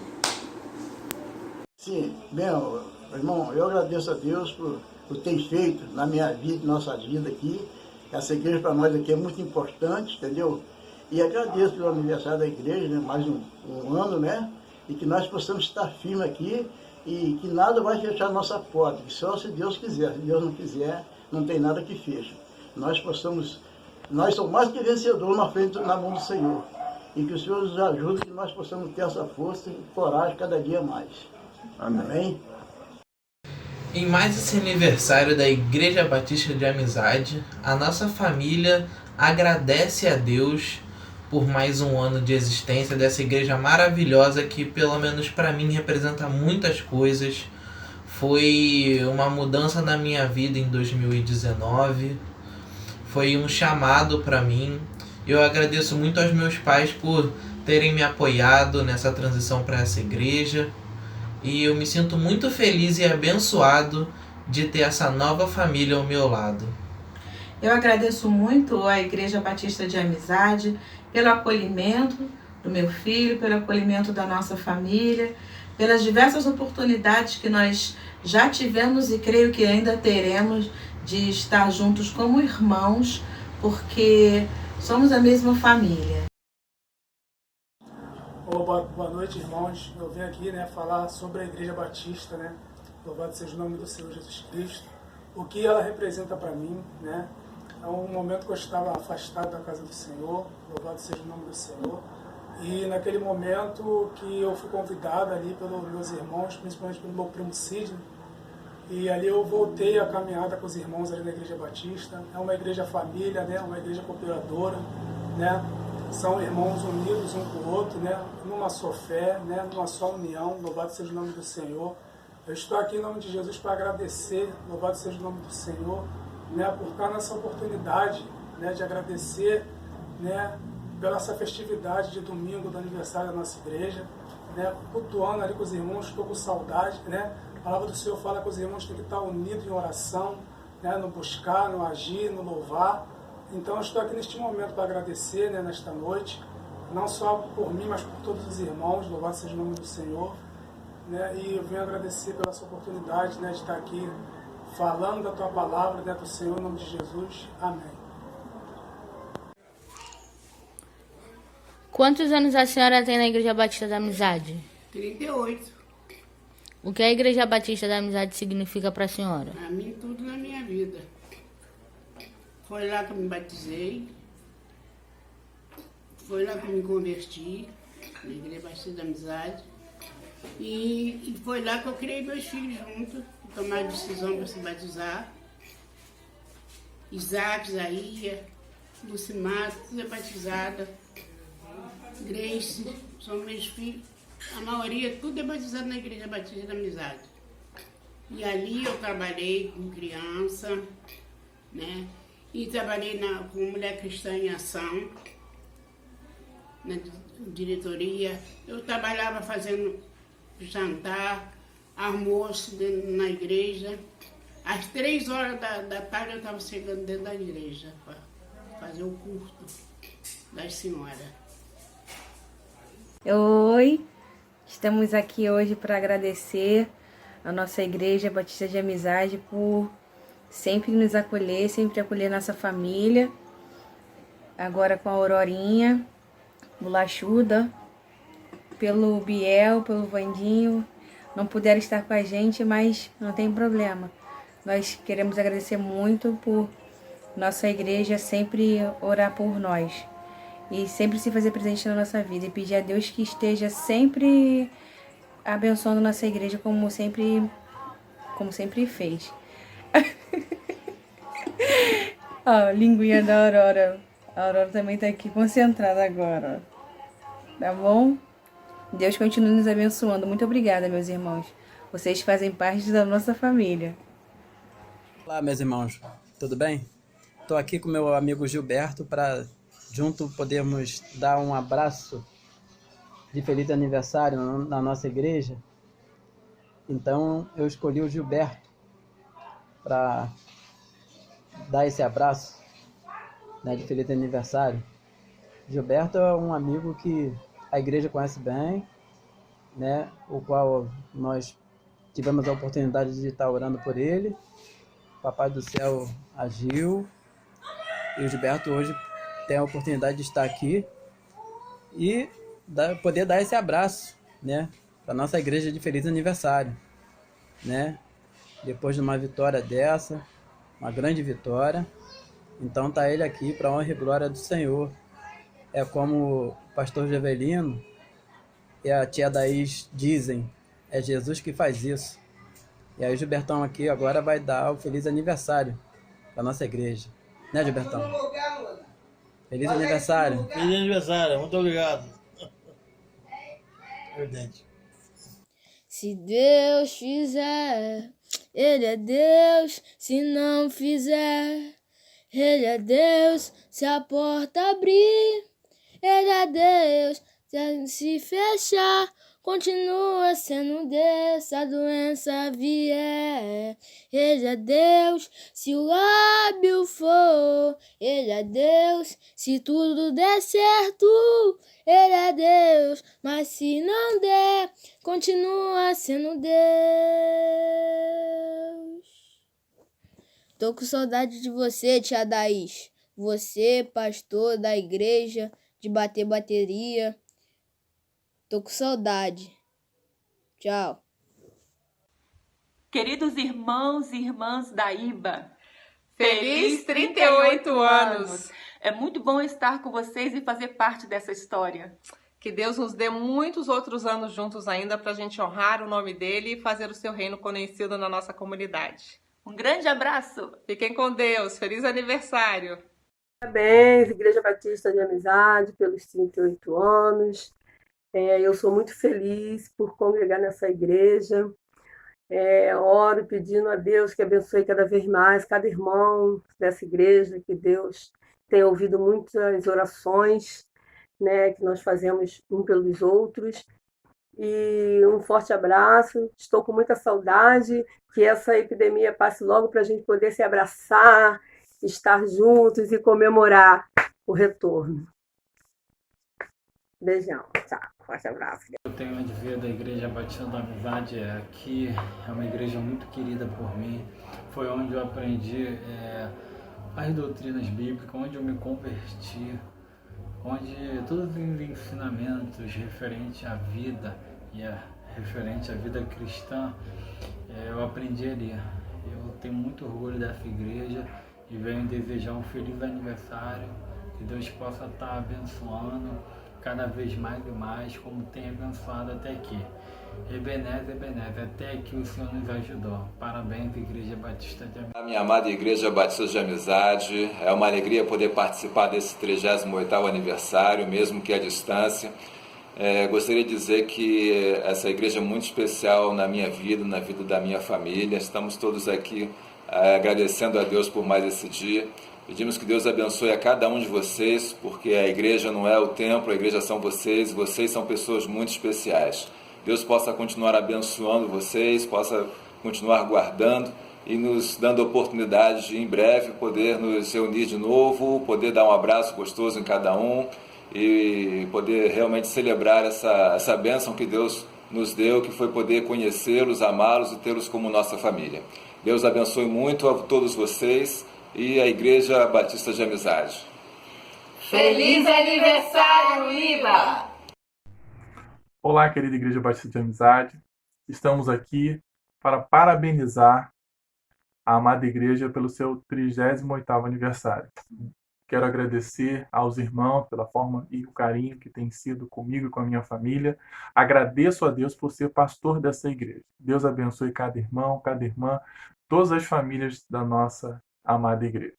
Sim, meu irmão, eu agradeço a Deus por ter feito na minha vida, nossa vida aqui. Essa igreja para nós aqui é muito importante, entendeu? E agradeço pelo aniversário da igreja, mais um ano, E que nós possamos estar firmes aqui e que nada vai fechar a nossa porta, que só se Deus quiser. Se Deus não quiser, não tem nada que feche. Nós somos mais que vencedores na mão do Senhor. E que o Senhor nos ajude, que nós possamos ter essa força e coragem cada dia mais. Amém? Em mais esse aniversário da Igreja Batista de Amizade, a nossa família agradece a Deus por mais um ano de existência dessa igreja maravilhosa que, pelo menos para mim, representa muitas coisas. Foi uma mudança na minha vida em 2019, foi um chamado para mim. Eu agradeço muito aos meus pais por terem me apoiado nessa transição para essa igreja. E eu me sinto muito feliz e abençoado de ter essa nova família ao meu lado. Eu agradeço muito à Igreja Batista de Amizade pelo acolhimento do meu filho, pelo acolhimento da nossa família, pelas diversas oportunidades que nós já tivemos e creio que ainda teremos de estar juntos como irmãos, porque somos a mesma família. Boa noite, irmãos. Eu venho aqui falar sobre a Igreja Batista, Louvado seja o nome do Senhor Jesus Cristo. O que ela representa para mim, É um momento que eu estava afastado da casa do Senhor, louvado seja o nome do Senhor. E naquele momento que eu fui convidado ali pelos meus irmãos, principalmente pelo meu primo Sidney, e ali eu voltei a caminhada com os irmãos ali na Igreja Batista. É uma igreja família, uma igreja cooperadora, São irmãos unidos um com o outro, Numa só fé, numa só união, louvado seja o nome do Senhor. Eu estou aqui em nome de Jesus para agradecer, louvado seja o nome do Senhor, por estar nessa oportunidade, de agradecer, pela essa festividade de domingo do aniversário da nossa igreja, né, cultuando ali com os irmãos, estou com saudade, né? A palavra do Senhor fala que os irmãos têm que estar unidos em oração, né, no buscar, no agir, no louvar. Então eu estou aqui neste momento para agradecer, né, nesta noite, não só por mim, mas por todos os irmãos, louvado seja o nome do Senhor, né? E eu venho agradecer pela sua oportunidade, né, de estar aqui falando da tua palavra, né, do Senhor, em nome de Jesus. Amém. Quantos anos a senhora tem na Igreja Batista da Amizade? 38. O que a Igreja Batista da Amizade significa para a senhora? Para mim, tudo na minha vida. Foi lá que eu me batizei. Foi lá que eu me converti, na Igreja Batista da Amizade. E foi lá que eu criei meus filhos juntos, tomaram a decisão para se batizar. Isaac, Isaías, Lucimar, tudo é batizada. Grace, são meus filhos. A maioria, tudo é batizado na Igreja Batista da Amizade. E ali eu trabalhei com criança, né? E trabalhei com Mulher Cristã em Ação, na diretoria. Eu trabalhava fazendo jantar, almoço na igreja. Às 3 horas da tarde eu estava chegando dentro da igreja para fazer o culto das senhoras. Oi, estamos aqui hoje para agradecer a nossa Igreja Batista de Amizade por sempre nos acolher, sempre acolher nossa família. Agora com a Aurorinha, Bolachuda, pelo Biel, pelo Vandinho, não puderam estar com a gente, mas não tem problema. Nós queremos agradecer muito por nossa igreja sempre orar por nós e sempre se fazer presente na nossa vida e pedir a Deus que esteja sempre abençoando nossa igreja como sempre fez. Ó, linguinha da Aurora. A Aurora também está aqui concentrada agora. Tá bom? Deus continue nos abençoando. Muito obrigada, meus irmãos. Vocês fazem parte da nossa família. Olá, meus irmãos. Tudo bem? Estou aqui com meu amigo Gilberto para junto podermos dar um abraço de feliz aniversário na nossa igreja. Então, eu escolhi o Gilberto para dar esse abraço, né, de feliz aniversário. Gilberto é um amigo que a igreja conhece bem, né, o qual nós tivemos a oportunidade de estar orando por ele. O Papai do Céu agiu e o Gilberto hoje tem a oportunidade de estar aqui e poder dar esse abraço, né, para a nossa igreja de feliz aniversário, né, depois de uma vitória dessa, uma grande vitória. Então tá ele aqui para a honra e glória do Senhor. É como o pastor Jovelino e a tia Daís dizem, é Jesus que faz isso. E aí o Gilbertão aqui agora vai dar o feliz aniversário para nossa igreja. Né, Gilbertão? Feliz aniversário. Feliz aniversário, muito obrigado. Verdade. Se Deus fizer, Ele é Deus. Se não fizer, Ele é Deus. Se a porta abrir, Ele é Deus. Se fechar, continua sendo Deus. Se a doença vier, Ele é Deus. Se o lábio for, Ele é Deus. Se tudo der certo, Ele é Deus. Mas se não der, continua sendo Deus. Tô com saudade de você, tia Daís. Você, pastor da igreja, de bater bateria. Tô com saudade. Tchau. Queridos irmãos e irmãs da IBA, Feliz 38 anos! É muito bom estar com vocês e fazer parte dessa história. Que Deus nos dê muitos outros anos juntos ainda para a gente honrar o nome dele e fazer o seu reino conhecido na nossa comunidade. Um grande abraço! Fiquem com Deus! Feliz aniversário! Parabéns, Igreja Batista de Amizade, pelos 38 anos. Eu sou muito feliz por congregar nessa igreja. Oro pedindo a Deus que abençoe cada vez mais cada irmão dessa igreja, que Deus tenha ouvido muitas orações, né, que nós fazemos um pelos outros. E um forte abraço. Estou com muita saudade. Que essa epidemia passe logo para a gente poder se abraçar, estar juntos e comemorar o retorno. Beijão. Tchau. Forte abraço. Eu tenho de ver da Igreja Batista da Amizade aqui, é uma igreja muito querida por mim. Foi onde eu aprendi as doutrinas bíblicas, onde eu me converti, onde todos os ensinamentos referentes à vida e referente à vida cristã, eu aprendi ali. Eu tenho muito orgulho dessa igreja e venho desejar um feliz aniversário, que Deus possa estar abençoando cada vez mais e mais, como tem abençoado até aqui. Ebenezer, Ebenezer, até aqui o Senhor nos ajudou. Parabéns, Igreja Batista de Amizade. A minha amada Igreja Batista de Amizade, é uma alegria poder participar desse 38º aniversário, mesmo que à distância. Gostaria de dizer que essa igreja é muito especial na minha vida, na vida da minha família. Estamos todos aqui agradecendo a Deus por mais esse dia. Pedimos que Deus abençoe a cada um de vocês, porque a igreja não é o templo, a igreja são vocês, e vocês são pessoas muito especiais. Deus possa continuar abençoando vocês, possa continuar guardando e nos dando a oportunidade de, em breve, poder nos reunir de novo, poder dar um abraço gostoso em cada um e poder realmente celebrar essa bênção que Deus nos deu, que foi poder conhecê-los, amá-los e tê-los como nossa família. Deus abençoe muito a todos vocês e a Igreja Batista de Amizade. Feliz aniversário, Iba! Olá, querida Igreja Batista de Amizade. Estamos aqui para parabenizar a amada igreja pelo seu 38º aniversário. Quero agradecer aos irmãos pela forma e o carinho que tem sido comigo e com a minha família. Agradeço a Deus por ser pastor dessa igreja. Deus abençoe cada irmão, cada irmã, todas as famílias da nossa amada igreja.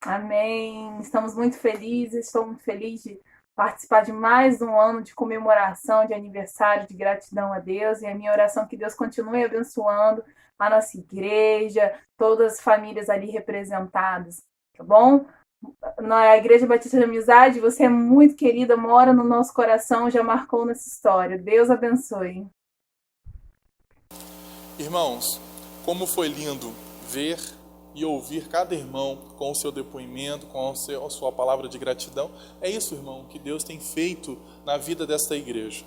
Amém. Estamos muito felizes, estou muito feliz de participar de mais um ano de comemoração, de aniversário, de gratidão a Deus. E a minha oração é que Deus continue abençoando a nossa igreja, todas as famílias ali representadas, tá bom? Na Igreja Batista de Amizade, você é muito querida, mora no nosso coração, já marcou nessa história. Deus abençoe. Irmãos, como foi lindo ver e ouvir cada irmão com o seu depoimento, com a sua palavra de gratidão. É isso, irmão, que Deus tem feito na vida desta igreja.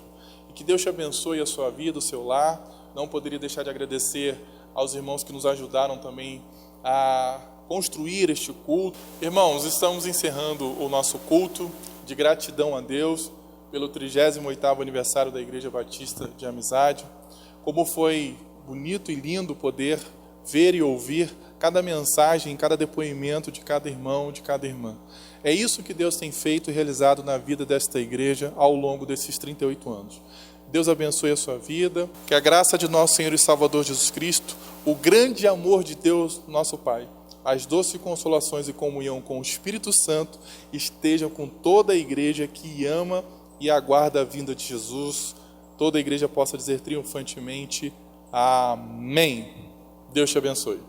E que Deus te abençoe a sua vida, o seu lar. Não poderia deixar de agradecer aos irmãos que nos ajudaram também a construir este culto. Irmãos, estamos encerrando o nosso culto de gratidão a Deus pelo 38º aniversário da Igreja Batista de Amizade. Como foi bonito e lindo poder ver e ouvir cada mensagem, cada depoimento de cada irmão, de cada irmã. É isso que Deus tem feito e realizado na vida desta igreja ao longo desses 38 anos. Deus abençoe a sua vida, que a graça de nosso Senhor e Salvador Jesus Cristo, o grande amor de Deus, nosso Pai, as doces consolações e comunhão com o Espírito Santo estejam com toda a igreja que ama e aguarda a vinda de Jesus. Toda a igreja possa dizer triunfantemente, amém. Deus te abençoe.